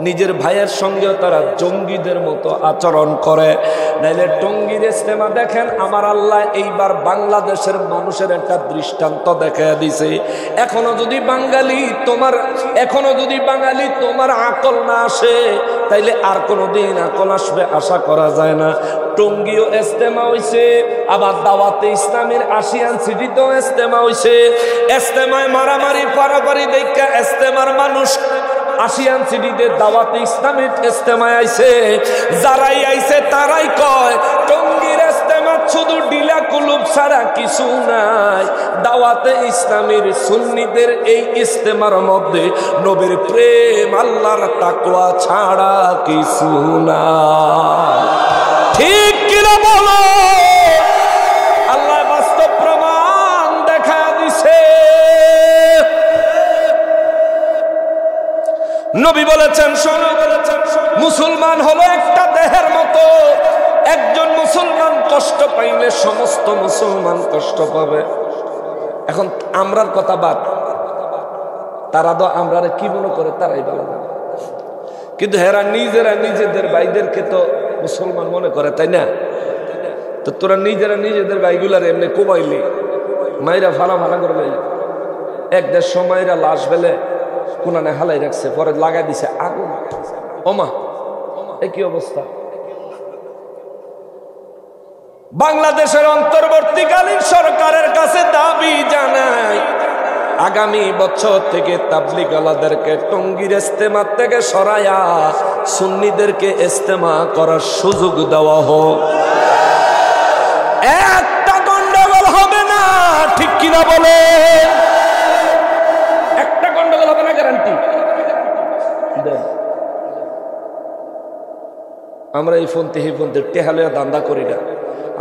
নিজের ভাইয়ের সঙ্গেও তারা জঙ্গিদের মতো আচরণ করে। নাইলে টঙ্গীর ইজতেমা দেখেন, আমার আল্লাহ এইবার বাংলাদেশের মানুষের একটা দৃষ্টান্ত দেখাইয়া দিছে। এখনো যদি বাঙালি তোমার আকল না আসে, তাইলে আর কোনোদিন আকল আসবে আশা করা যায় না। টঙ্গীও ইজতেমা হইছে, আবার দাওয়াতে ইসলামের আশিয়ান সিটিতেও ইজতেমা হইছে। ইজতেমায় মারামারি পারাপারি দেখা ইজতেমার মানুষ আশিয়ান সিটিতে দাওয়াতে ইসলামের ইজতেমায় আইছে। যারাই আইছে তারাই কয় টঙ্গীর ইজতেমা শুধু ডিলা কুলুব ছাড়া কিছু নাই। দাওয়াতে ইসলামের সুন্নিদের এই ইজতেমার মধ্যে নবীর প্রেম, আল্লাহর তাকওয়া ছাড়া কিছু না। ঠিক কিনা বলো? আল্লাহ বাস্তব প্রমাণ দেখা দিছে। নবী বলেছেন, শোনো, মুসলমান হলো একটা দেহের মতো। একজন মুসলমান কষ্ট পাইলে সমস্ত মুসলমান কষ্ট পাবে। এখন আমরার কথা বাদ, তারা তো আমরা কি মনে করে তারাই ভালো না, কিন্তু হেরা নিজেরা নিজেদের ভাইদেরকে তো মুসলমান মনে করে, তাই না? তো তোরা নিজেরা নিজেদের ভাইগুলার এমনি কোবাইলি, মাইরা ফালা করে লাই। এক দেশ সময়রা লাশ বেলে কোনানে হালাই রাখছে, পরে লাগাই দিছে আগুন। ওমা, একই অবস্থা। বাংলাদেশের অন্তর্বর্তীকালীন সরকারের কাছে দাবি জানাই, আগামী বছর থেকে তাবলীগওয়ালাদেরকে টঙ্গীর ইজতেমা থেকে সরায়া সুন্নিদেরকে ইজতেমা করার সুযোগ দেওয়া হোক। একটা গন্ডগোল হবে না, ঠিক কিনা বলে? একটা গন্ডগোল হবে না, গ্যারান্টি দেন। আমরা এই ফোনতে টেহালিয়া দান্দা করি না,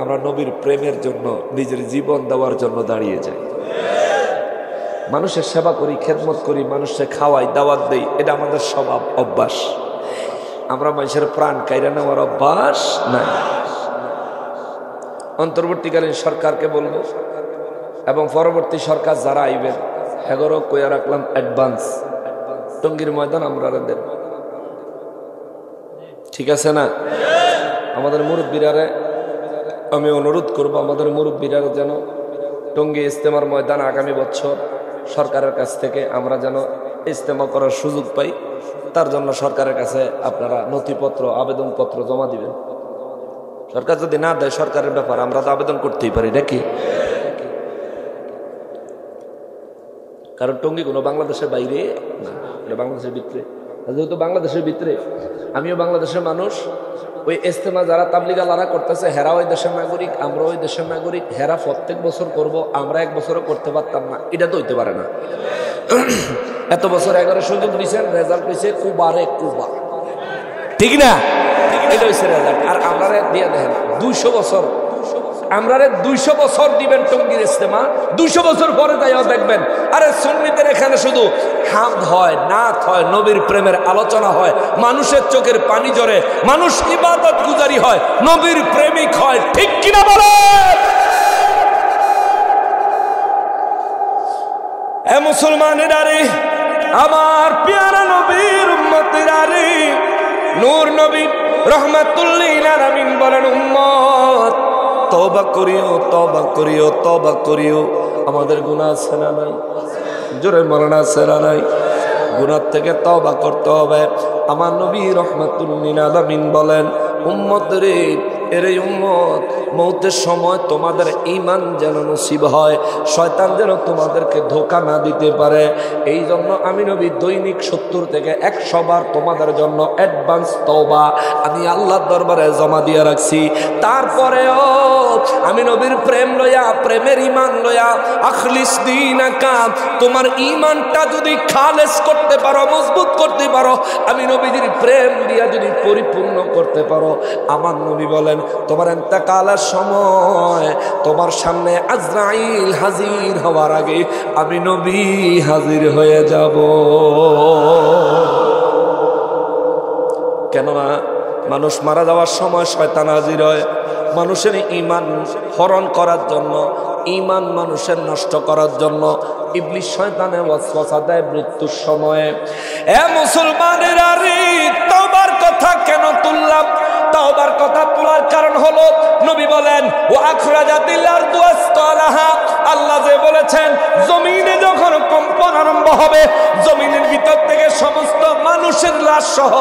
আমরা নবীর প্রেমের জন্য নিজের জীবন দেওয়ার জন্য দাঁড়িয়ে যাই। মানুষের সেবা করি, খেদমত করি, মানুষকে খাওয়াই, দাওয়াত দেই, এটা আমাদের স্বভাব, অভ্যাস। আমরা মানুষের প্রাণ কাইরা নেওয়ার অভ্যাস নাই। অন্তর্বর্তীকালীন সরকারকে বলবো এবং পরবর্তী সরকার যারা আইবেন এগারো কইয়া রাখলাম অ্যাডভান্স, টঙ্গীর ময়দান আমরা দেন, ঠিক আছে না? আমাদের মুরব্বীরারে আমি অনুরোধ করব, আমাদের মুরব্বীরারে যেন টঙ্গী ইজতেমার ময়দান আগামী বছর সরকারের কাছ থেকে আমরা যেন ইজতেমা করার সুযোগ পাই। তার জন্য সরকারের কাছে আপনারা নথিপত্র, আবেদনপত্র জমা দিবেন। সরকার যদি না দেয়, সরকারের ব্যাপার, আমরা তো আবেদন করতেই পারি নাকি? কারণ টঙ্গী কোনো বাংলাদেশের বাইরে না, এটা বাংলাদেশের ভিতরে। যেহেতু বাংলাদেশের ভিতরে, আমিও বাংলাদেশের মানুষ। ওই ইজতেমা যারা তাবলীগওয়ালারা করতেছে, হেরা ওই দেশের নাগরিক, আমরা ওই দেশের নাগরিক। হেরা প্রত্যেক বছর করব, আমরা এক বছরও করতে পারতাম না, এটা তো হইতে পারে না। এত বছর 11 সুযোগ দিয়েছেন, রেজাল্ট হয়েছে কুবারে কুবা, ঠিক না? এটা হয়েছে রেজাল্ট। আর আমরা দিয়ে দেখেন 200 বছর আমরা 200 বছর দিবেন টঙ্গীর ইস্তেমা, 200 বছর পরে যাইও দেখবেন আরে সুন্নিদের এখানে শুধু হামদ হয়, নাত হয়, নবীর প্রেমের আলোচনা হয়, মানুষের চোখের পানি ঝরে, মানুষ ইবাদত গুজারি হয়, নবীর প্রেমিক হয়। ঠিক কিনা বলে? এ মুসলমানেরা রে, আমার প্যারা নবীর উম্মতেরা রে, নূর নবী রাহমাতুল লিল আলামিন বলেন, উম্মত তওবা করিও, তওবা করিও, তওবা করিও। আমাদের গুনাহ আছে না নাই? জোরে বলেন আছে না নাই? গুনাহ থেকে তওবা করতে হবে। আমার নবী রাহমাতুল লিল আলামিন বলেন, উম্মত রে, এরে উম্মত, মৌতের সময় তোমাদের ঈমান যেন নসিব হয়, শয়তান যেন তোমাদেরকে ধোঁকা না দিতে পারে। এই জন্য আমি নবী দৈনিক 70 থেকে 100 বার তোমাদের জন্য অ্যাডভান্স তওবা আমি আল্লাহর দরবারে জমা দিয়ে রাখছি। তারপরেও আমি নবীর প্রেম লইয়া, প্রেমের ঈমান লইয়া, আখলিস দীনাকা, তোমার ঈমানটা যদি খালেস করতে পারো, মজবুত করতে পারো, আমি নবীজির প্রেম দিয়া যদি পরিপূর্ণ করতে পারো, আমার নবী বলেন তোমার ইন্তেকালের সময় তোমার সামনে আজরাইল হাজির হওয়ার আগে আমি নবী হাজির হয়ে যাব। কেননা মানুষ মারা যাওয়ার সময় শয়তান হাজির হয় মানুষের ঈমান হরণ করার জন্য, ঈমান মানুষের নষ্ট করার জন্য। ইবলিস শয়তানে ওয়াসওয়াসা দেয় মৃত্যুর সময়ে। এ মুসলমানেরা রে, তওবার কথা কেন তুললাম? তওবার কথা তোলার কারণ হলো নবী বলেন, ওয়া আখরাজাতিল আরদু আসকালাহা, আল্লাহ যে বলেছেন জমিনে যখন কম্পন আরম্ভ হবে, জমিনের ভিতর থেকে সমস্ত মানুষের লাশ সহ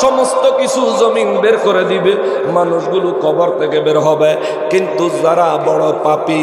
সমস্ত কিছু জমিন বের করে দিবে, মানুষগুলো কবর থেকে বের হবে। কিন্তু যারা বড় পাপী,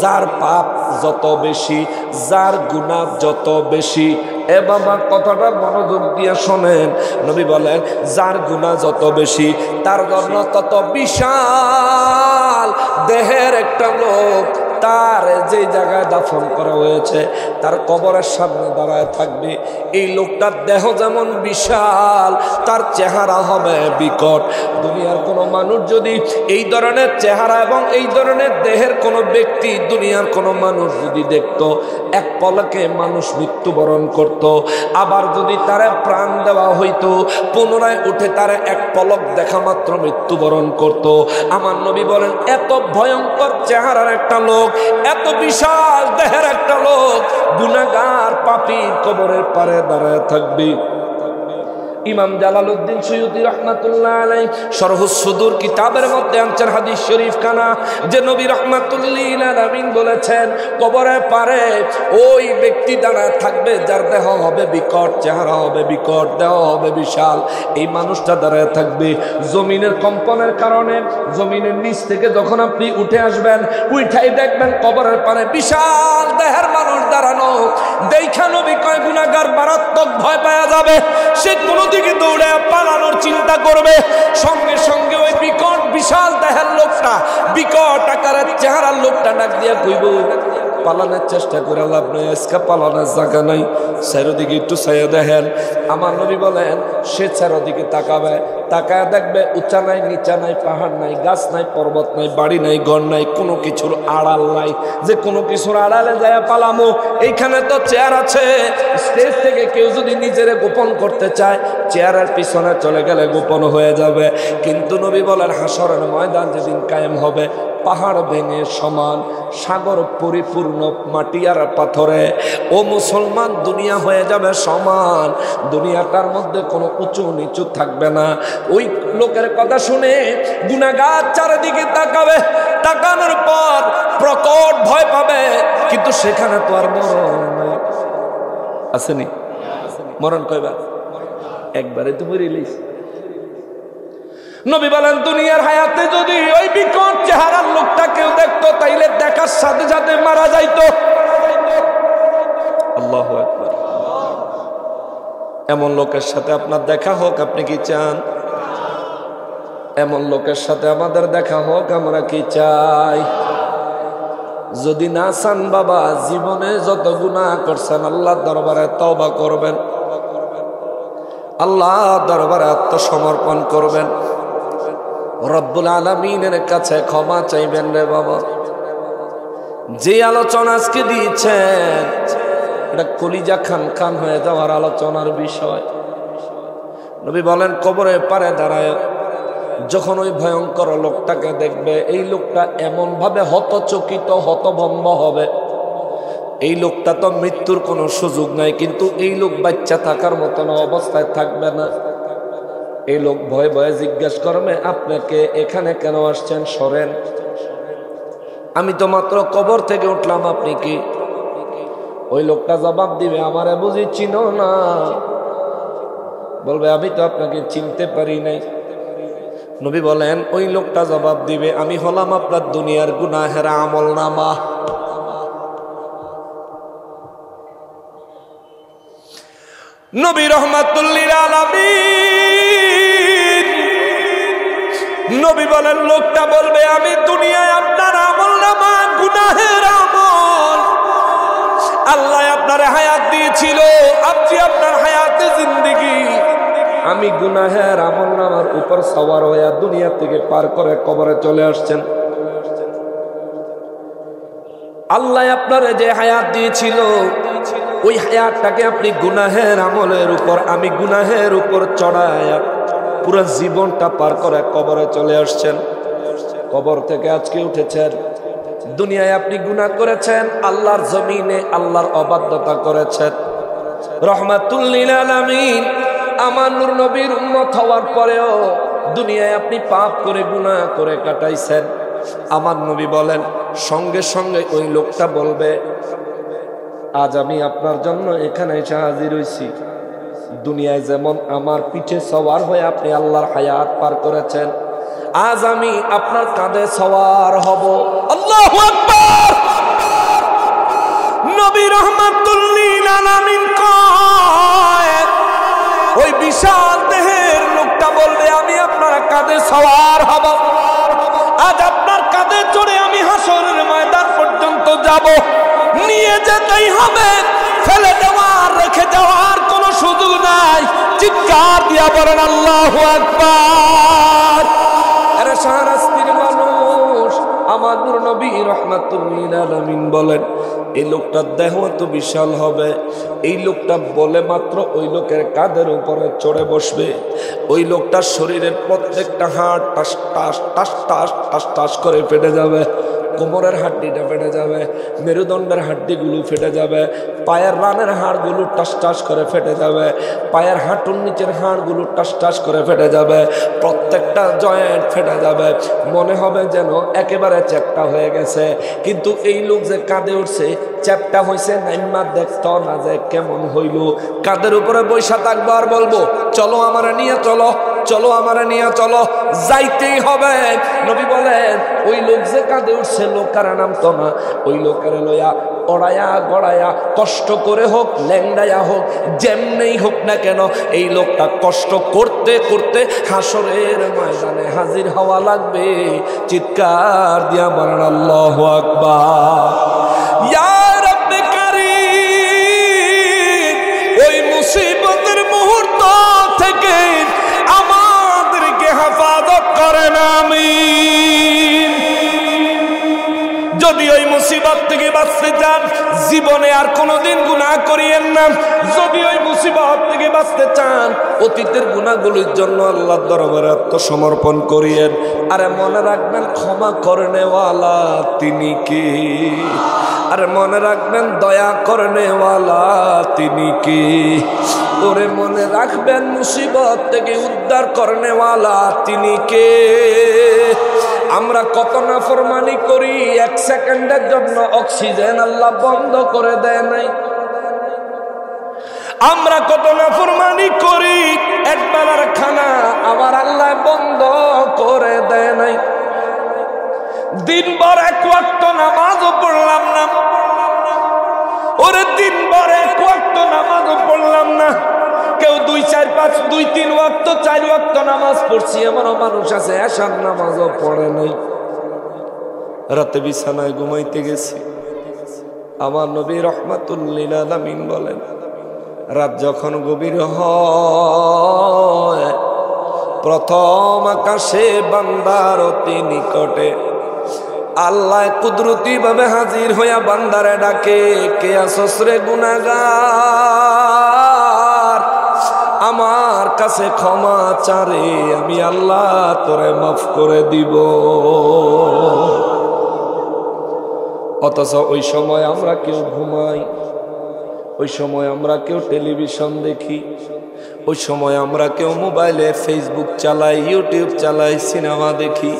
যার পাপ যত বেশি, যার গুনাহ যত বেশি, এ বাবা কথাটা মনোযোগ দিয়ে শোনেন, নবী বলেন যার গুনাহ যত বেশি তার জন্য তত বিশাল দেহের একটা লোক তার যে জায়গায় দাফন করা হয়েছে তার কবরের সামনে দাঁড়ায় থাকবে। এই লোকটার দেহ যেমন বিশাল, তার চেহারা হবে বিকট। দুনিয়ার কোনো মানুষ যদি এই ধরনের চেহারা এবং এই ধরনের দেহের কোনো ব্যক্তি, দুনিয়ার কোনো মানুষ যদি দেখত, এক পলকে মানুষ মৃত্যুবরণ করত। আবার যদি তারে প্রাণ দেওয়া হইতো, পুনরায় উঠে তারে এক পলক দেখা মাত্র মৃত্যুবরণ করত। আমার নবী বলেন এত ভয়ঙ্কর চেহারার একটা লোক, এত বিশাল দেহের একটা লোক গুনাহগার পাপীর কবরের পারে দাঁড়ায় থাকবে। ইমাম জালালউদ্দিন সুয়ুতী রাহমাতুল্লাহ আলাইহি শরহুস সুদূর কিতাবের মধ্যে আনছেন হাদিস শরীফ খানা, যে নবী রাহমাতুল্লিল আলামিন বলেছেন কবরের পারে ওই ব্যক্তি দাঁড়ায় থাকবে যার দেহ হবে বিকট, চেহারা হবে বিকট, দেহ হবে বিশাল। এই মানুষটা দাঁড়ায় থাকবে জমিনের কম্পনের কারণে। জমিনের নিচ থেকে যখন আপনি উঠে আসবেন, উঠাই দেখবেন কবরের পারে বিশাল দেহের মানুষ দাঁড়ানো। দেখা নবী কয় গুনাহগার মারাত্মক ভয় পাওয়া যাবে, সে কোনো দিকে দৌড়ে পালানোর চিন্তা করবে। সঙ্গে সঙ্গে ওই বিকট বিশাল দেহের লোকটা, বিকট আকারের চেহারার লোকটা ডাক দিয়া কইব, পালানোর চেষ্টা করে লাভ নাই, আজকে পালানোর জায়গা নাই, চারোদিকে একটু চাইয়া দেখেন। আমার নবী বলেন সে চারোদিকে তাকাবে, তাকায় দেখবে উঁচা নাই, নিচা নাই, পাহাড় নাই, গাছ নাই, পর্বত নাই, বাড়ি নাই, ঘর নাই, কোনো কিছুর আড়াল নাই যে কোনো কিছুর আড়ালে যায় পালামো। এইখানে তো চেয়ার আছে, স্টেজ থেকে কেউ যদি নিজের গোপন করতে চায় চেয়ারের পিছনে চলে গেলে গোপন হয়ে যাবে। কিন্তু নবী বলেন হাসরের ময়দান যেদিন কায়েম হবে, পাহাড় ভেঙে সমান, সাগর পরিপূর্ণ মাটি আর পাথরে, ও মুসলমান দুনিয়া হয়ে যাবে সমান। দুনিয়াটার মধ্যে কোনো উঁচু নিচু থাকবে না। ওই লোকের কথা শুনে গুনাহগার চারিদিকে তাকাবে, তাকানোর পর প্রকট ভয় পাবে, কিন্তু সেখানে তো আর মরণ নাই। আসেনি মরণ কয়বার? একবারে তো মরে রিলিজ। নবী বলেন দুনিয়ার হায়াতে যদি ওই বিকট চেহারার লোকটা কেউ দেখতো, তাইলে দেখার সাথে সাথে মারা যাইতো। আল্লাহু আকবার। এমন লোকের সাথে আপনার দেখা হোক, আপনি কি চান? এমন লোকের সাথে আমাদের দেখা হোক, আমরা কি চাই? যদি না চান বাবা, জীবনে যত গুনাহ করছেন আল্লাহর দরবারে তওবা করবেন, আল্লাহর দরবারে আত্মসমর্পণ করবেন। রব্বুল আলামিনের কাছে ক্ষমা চাইবেন রে বাবা। যে আলোচনা আজকে দিয়েছেন এটা কলিজা খান খান হয়ে যাওয়ার আলোচনার বিষয়। নবী বলেন কবরের পারে দাঁড়ায় যখন ওই ভয়ঙ্কর লোকটাকে দেখবে, এই লোকটা এমন ভাবে হতচকিত হতভম্ব হবে, এই লোকটা তো মৃত্যুর কোনো সুযোগ নাই, কিন্তু এই লোক বাচ্চা থাকার মতন অবস্থায় থাকবে না। এই লোক ভয়ে ভয়ে জিজ্ঞাসা করবে, আপনাকে এখানে কেন আসছেন, সরেন, আমি তো মাত্র কবর থেকে উঠলাম, আপনি কি? ওই লোকটা জবাব দিবে, আমারে বুঝি চিনো না? বলবে, আমি তো আপনাকে চিনতে পারি নাই। নবী বলেন ওই লোকটা জবাব দিবে, আমি হলাম আপনার দুনিয়ার গুনাহের আমলনামা। নবী রাহমাতুল লিল আলামিন নবী বলেন লোকটা বলবে, আমি দুনিয়ায় আপনার আমলনামা গুনাহের আমল, আল্লাহ আপনার হায়াত দিয়েছিল, আপনি আপনার হায়াতে জিন্দেগি, আমি গুনাহের আমলনামার উপর সওয়ার হয়ে দুনিয়া থেকে পার করে কবরে চলে আসছেন। আল্লাহ আপনার যে হায়াত দিয়েছিল ওই হায়াতটাকে আপনি গুনাহের আমলের উপর, আমি গুনাহের উপর চড়ায়া পুরো জীবনটা পার করে কবরে চলে আসছেন। কবর থেকে আজকে উঠেছেন, দুনিয়ায় আপনি গুনাহ করেছেন, আল্লাহর জমিনে আল্লাহর অবাধ্যতা করেছেন। রহমাতুল লিল আলামিন আমার নূর নবীর উম্মত হওয়ার পরেও দুনিয়ায় আপনি পাপ করে গুনাহ করে কাটাইছেন। আমার নবী বলেন সঙ্গে সঙ্গে ওই লোকটা বলবে, আজ আমি আপনার জন্য এখানে এসে হাজির হয়েছি, দুনিয়ায় যেমন আমার পিঠে সওয়ার হয়ে আপনি আল্লাহর হায়াত পার করেছেন, আজ আমি আপনার কাঁধে সওয়ার হব। আল্লাহু আকবার। নবী রাহমাতুল লিল আলামিন কয় ওই বিশাল দেহের লোকটা বলবে, আমি আপনার কাঁধে সওয়ার হব, আজ আপনার কাঁধে চড়ে আমি হাসরের ময়দান পর্যন্ত যাব, নিয়ে যেতেই হবে, ফেলে দেওয়ার রেখে যাওয়ার কোনো সুযোগ নাই। চিৎকার দিয়া বলেন আল্লাহু আকবার। আরে শাহরাস্তির মানুষ আমার নূর নবী রাহমাতুল লিল আলামিন বলেন এই লোকটার দেহ এত বিশাল হবে, এই লোকটা বলে মাত্র ওই লোকের কাঁধের উপরে চড়ে বসবে, ওই লোকটার শরীরের প্রত্যেকটা হাড় টাস টাস টাস টাস টাস টাস করে ফেটে যাবে, কোমরের হাড্ডিটা ফেটে যাবে, মেরুদণ্ডের হাড্ডিগুলো ফেটে যাবে, পায়ের রানের হাড়গুলো টাস টাস করে ফেটে যাবে, পায়ের হাঁটুর নিচের হাড়গুলো টাস টাস করে ফেটে যাবে, প্রত্যেকটা জয়েন্ট ফেটে যাবে, মনে হবে যেন একেবারে চ্যাপ্টা হয়ে গেছে। কিন্তু এই লোক যে কাঁধে উঠছে, চ্যাপ্টা হয়েছে নাইমা দেখতো না যে কেমন হইল, কাঁধের উপরে বৈশা থাকবো আর বলবো, চলো আমারে নিয়ে চলো, চলো আমারে নিয়ে চলো, যাইতেই হবে। নবী বলেন ওই লোক যে কাঁধে উঠছে, লোকার নামতো না, ওই লোকের লইয়া ওড়ায়া গড়ায়া কষ্ট করে হোক, ল্যাংড়ায়া হোক, যেমনেই হোক না কেন, এই লোকটা কষ্ট করতে করতে হাসরের ময়দানে হাজির হওয়া লাগবে। চিৎকার দিয়া বলেন আল্লাহু আকবার। ইয়া রাব্বে কারীম, ওই মুসিবতের মুহূর্ত থেকে আমাদেরকে হেফাজত করেন, আমিন। যদি ওই মুসিবত থেকে বাঁচতে চান, জীবনে আর কোনোদিন গুনাহ করিয়েন না। যদি ওই মুসিবত থেকে বাঁচতে চান, অতীতের গুনাহগুলোর জন্য আল্লাহর দরবারে আত্মসমর্পণ করিয়েন। আরে মনে রাখবেন ক্ষমা করনেওয়ালা তিনি কে, আরে মনে রাখবেন দয়া করনেওয়ালা তিনি কে, ওরে মনে রাখবেন মুসিবত থেকে উদ্ধার করনেওয়ালা তিনি কে। আমরা কত নাফরমানি করি, এক সেকেন্ডের জন্য অক্সিজেন আল্লাহ বন্ধ করে দেয় নাই। আমরা কত নাফরমানি করি, একবেলার খানা আবার আল্লাহ বন্ধ করে দেয় নাই। দিনভর এক ওয়াক্ত নামাজও পড়লাম না, ওরে দিনভর এক ওয়াক্ত নামাজও পড়লাম না। কেউ 2, 4, 5, 2, 3 ওয়াক্ত 4 ওয়াক্ত নামাজ পড়ছি, এমনও মানুষ আছে এশার নামাজও পড়ে নাই। রাতে বিছানায় ঘুমাইতে গেছি, আমার নবী রাহমাতুল লিল আলামিন বলেন রাত যখন গভীর হয় প্রথম আকাশে বান্দার অতি নিকটে আল্লাহ কুদরতি ভাবে হাজির হইয়া বান্দারে ডাকে, কে আসস রে গুনাহগার, আমার কাছে ক্ষমা চারে, আমি আল্লাহ তোরে মাফ করে দিব। অথচ ওই সময় আমরা কেউ ঘুমাই, ওই সময় আমরা কেউ টেলিভিশন দেখি, ওই সময় আমরা কেউ মোবাইলে ফেসবুক চালাই, ইউটিউব চালাই, সিনেমা দেখি,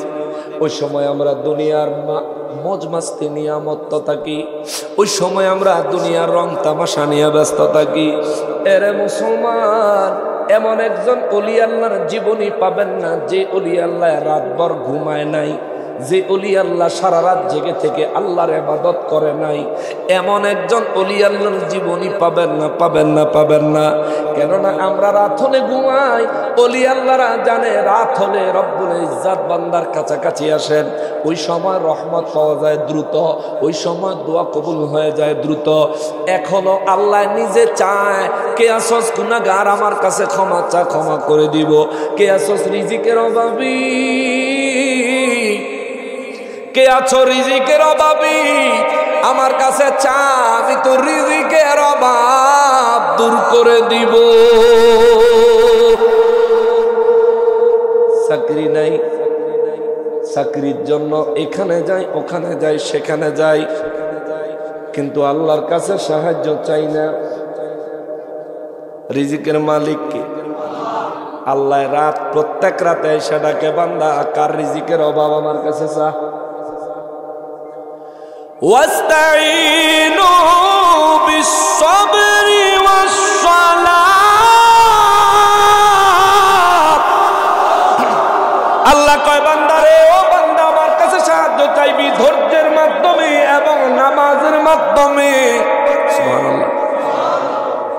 ওই সময় আমরা দুনিয়ার মজ মাস্তি নিয়ে মত্ত থাকি, ওই সময় আমরা দুনিয়ার রং তামাশা নিয়ে ব্যস্ত থাকি। এরে মুসলমান, এমন একজন ওলি আল্লাহর জীবনী পাবেন না যে ওলি আল্লাহ রাতভর ঘুমায় নাই, যে ওলি আল্লাহ সারা রাত জেগে থেকে আল্লাহর ইবাদত করে নাই, এমন একজন ওলি আল্লাহর জীবনী পাবেন না, পাবেন না, পাবেন না। কেননা আমরা রাত হলে ঘুমাই, ওলি আল্লাহরা জানে রাত হলে রব্বুল ইজ্জাত বান্দার কাছাকাছি আসেন, ওই সময় রহমত পাওয়া যায় দ্রুত, ওই সময় দোয়া কবুল হয়ে যায় দ্রুত। এখনো আল্লাহ নিজে চায়, কে আসস গুনাহগার, আমার কাছে ক্ষমা চা, ক্ষমা করে দিব। কে আসস রিজিকের অভাবী, কে আছো রিজিকের অভাবী, আমার কাছে চা, আমি তো রিজিকের অভাব দূর করে দিব। চাকরি নাই, চাকরির জন্য এখানে যাই, ওখানে যাই, সেখানে যাই, কিন্তু আল্লাহর কাছে সাহায্য চাই না। রিজিকের মালিক কে? আল্লাহ। রাত প্রত্যেক রাতে এসে ডাকে, বান্দা কার রিজিকের অভাব আমার কাছে চা। ওয়াস্তাইনু বিস-সাবরি ওয়াস-সালাত। আল্লাহ কয় বান্দারে, ও বান্দা আমার কাছে সাহায্য চাইবি ধৈর্যের মাধ্যমে এবং নামাজের মাধ্যমে। সুবহানাল্লাহ।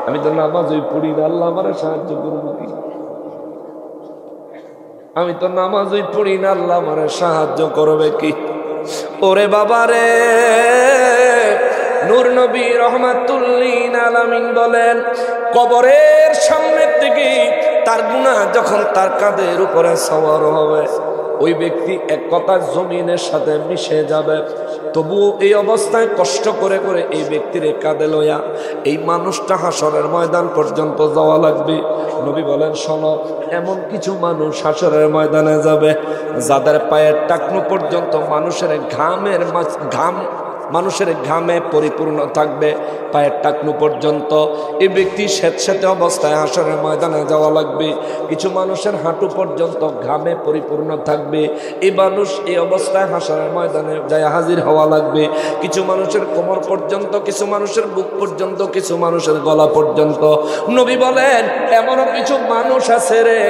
আমি তো নামাজই পড়ি না, আল্লাহ আমারে সাহায্য করবে কি? আমি তো নামাজই পড়ি না, আল্লাহ আমারে সাহায্য করবে কি? ওরে বাবারে, নূর নবী রহমাতুল্লিল আলামিন বলেন, কবরের সামনে থেকে তার গুনাহ যখন তার কাঁধের উপরে সওয়ার হবে, ওই ব্যক্তি এক কথা জমিনের সাথে মিশে যাবে। তবুও এই অবস্থায় কষ্ট করে করে এই ব্যক্তির কাঁধে লইয়া এই মানুষটা হাসরের ময়দান পর্যন্ত যাওয়া লাগবে। নবী বলেন, শোনো, এমন কিছু মানুষ হাসরের ময়দানে যাবে যাদের পায়ের টাকনু পর্যন্ত মানুষের ঘামে পরিপূর্ণ থাকবে, পায়ের টাকনু পর্যন্ত। এই ব্যক্তি স্বেচ্ছাতে অবস্থায় হাসরের ময়দানে যাওয়া লাগবে। কিছু মানুষের হাঁটু পর্যন্ত ঘামে পরিপূর্ণ থাকবে, এই মানুষ এই অবস্থায় হাসরের ময়দানে যায় হাজির হওয়া লাগবে। কিছু মানুষের কোমর পর্যন্ত, কিছু মানুষের বুক পর্যন্ত, কিছু মানুষের গলা পর্যন্ত। নবী বলেন, এমনও কিছু মানুষ আছে রে,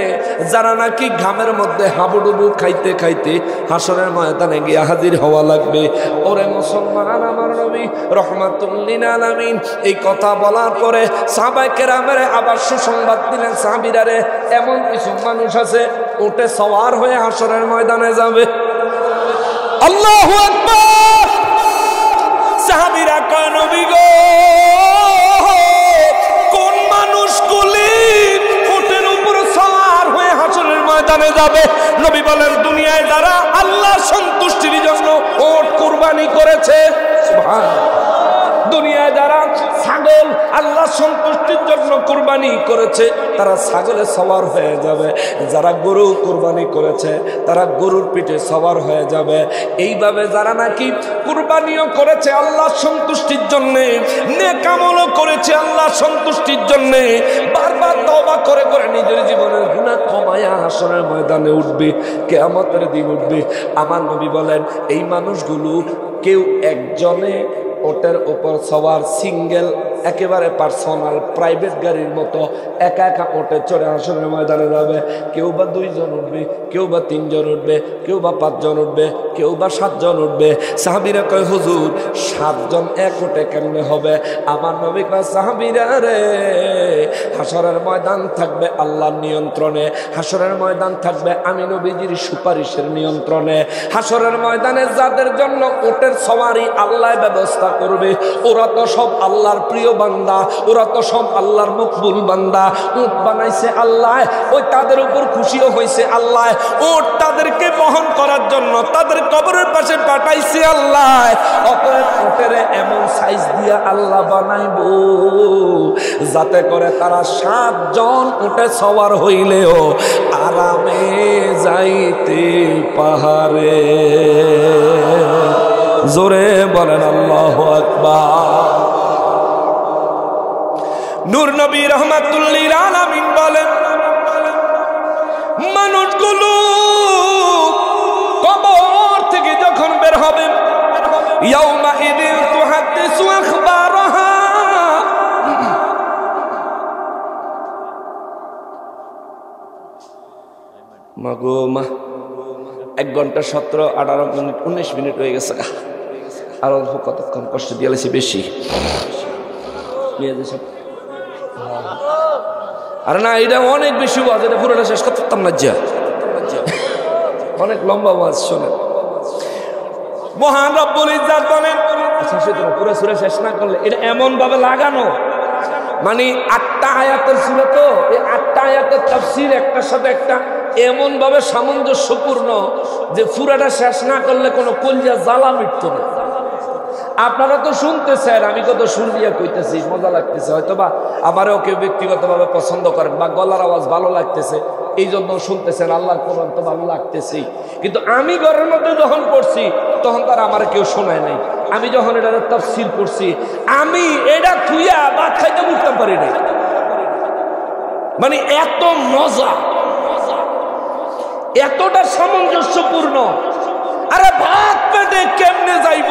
যারা নাকি ঘামের মধ্যে হাবুডুবু খাইতে খাইতে হাসরের ময়দানে গিয়ে হাজির হওয়া লাগবে। ওরে মুসলমান, আমার নবী রহমাতুল্লিল আলামিন এই কথা বলার পরে সাহাবায়ে কেরামের আবার সুসংবাদ দিলেন, সাহাবীরা রে, এমন কিছু মানুষ আছে উঠে সওয়ার হয়ে হাসরের ময়দানে যাবে। আল্লাহু আকবার। সাহাবীরা কয়, নবী গো, কোন মানুষগুলি উটের উপর সওয়ার হয়ে হাসরের ময়দানে যাবে? নবী বলেন, দুনিয়ায় যারা আল্লাহ সন্তুষ্টির জন্য উট কুরবানি করেছে। সুবহানাল্লাহ। দুনিয়ায় যারা ছাগল আল্লাহ সন্তুষ্টির জন্য কুরবানি করেছে, তারা ছাগলে সওয়ার হয়ে যাবে। যারা গরু কুরবানি করেছে, তারা গরুর পিঠে সওয়ার হয়ে যাবে। এইভাবে যারা নাকি কুরবানিও করেছে আল্লাহ সন্তুষ্টির জন্যে, নেক আমলও করেছে আল্লাহ সন্তুষ্টির জন্যে, বারবার তওবা করে করে নিজের জীবনের গুনাহ কমায়া হাসরের ময়দানে উঠবে, কিয়ামতের দিন উঠবে। আমার নবী বলেন, এই মানুষগুলো কেউ একজনে ওটের উপর সওয়ার, সিঙ্গেল, একেবারে পার্সোনাল প্রাইভেট গাড়ির মতো একা একা ওটে চড়ে হাসরের ময়দানে যাবে। কেউ বা 2 জন উঠবে, কেউ বা 3 জন উঠবে, কেউ বা 5 জন উঠবে, কেউ বা 7 জন উঠবে। সাহাবীরা কয়, হুজুর 7 জন এক ওটে কেমনে হবে? আমার নবী কয়, সাহাবীরা রে, হাসরের ময়দান থাকবে আল্লাহর নিয়ন্ত্রণে, হাসরের ময়দান থাকবে আমি নবীজির সুপারিশের নিয়ন্ত্রণে। হাসরের ময়দানে যাদের জন্য ওটের সওয়ারি আল্লাহ ব্যবস্থা করবে, ওরা তো সব আল্লাহর প্রিয় বান্দা, ওরা তো সব আল্লাহর মকবুল বান্দা। উট বানাইছে আল্লাহ, ওই তাদের উপর খুশিও হয়েছে আল্লাহ। উট তাদেরকে বহন করার জন্য তাদের কবরের পাশে পাঠাইছে আল্লাহ। অতএব উটের এমন সাইজ দিয়া আল্লাহ বানাইব যাতে করে তারা 7 জন উটে সওয়ার হইলেও আরামে যাইতে পাহাড়ে। জোরে বলেন আল্লাহু আকবার। নূর নবী রাহমাতুল্লিল আলামিন বলেন, মানুষগুলো কবর থেকে যখন বের হবে, ইয়াউমা ইযিন তুহাদ্দিসু আখবারাহা, মাগো মা 1 ঘন্টা 17, 18 মিনিট, 19 মিনিট হয়ে গেছে। আর অল্প কতক্ষণ কষ্ট দিয়ে গেছি বেশি। আর না, এটা অনেক বেশি ওয়াজ, এটা পুরোটা শেষ করতে পারতাম না। যা অনেক লম্বা ওয়াজ শোনেন। মহান রব্বুল ইজ্জত বলেন, আচ্ছা সেটা পুরো সূরা শেষ না করলে, এটা এমন ভাবে লাগানো, মানে 8টা আয়াতের সূরা, তো এই 8টা আয়াতের তাফসীর একটার সাথে একটা এমন ভাবে সামঞ্জস্যপূর্ণ যে পুরাটা শেষ না করলে কোনো কলিজা জ্বালা মিটতো না। আপনারা তো শুনতেছেন, আমি কত শুনলিয়া কইতেছি, মজা লাগতেছে, হয়তো বা আমারও কেউ ব্যক্তিগতভাবে পছন্দ করেন বা গলার আওয়াজ ভালো লাগতেছে, এই জন্য শুনতেছেন। আল্লাহর কোরআন তো ভালো লাগতেছেই, কিন্তু আমি ঘরের মধ্যে যখন পড়ছি তখন তার আমার কেউ শোনায় নাই। আমি যখন এটা তাফসীর করছি, আমি এটা থুইয়া ভাত খাইতে উঠতে পারি নাই। মানে এত মজা, এতটা সামঞ্জস্যপূর্ণ। আরে ভাত পেটে কেমনে যাইব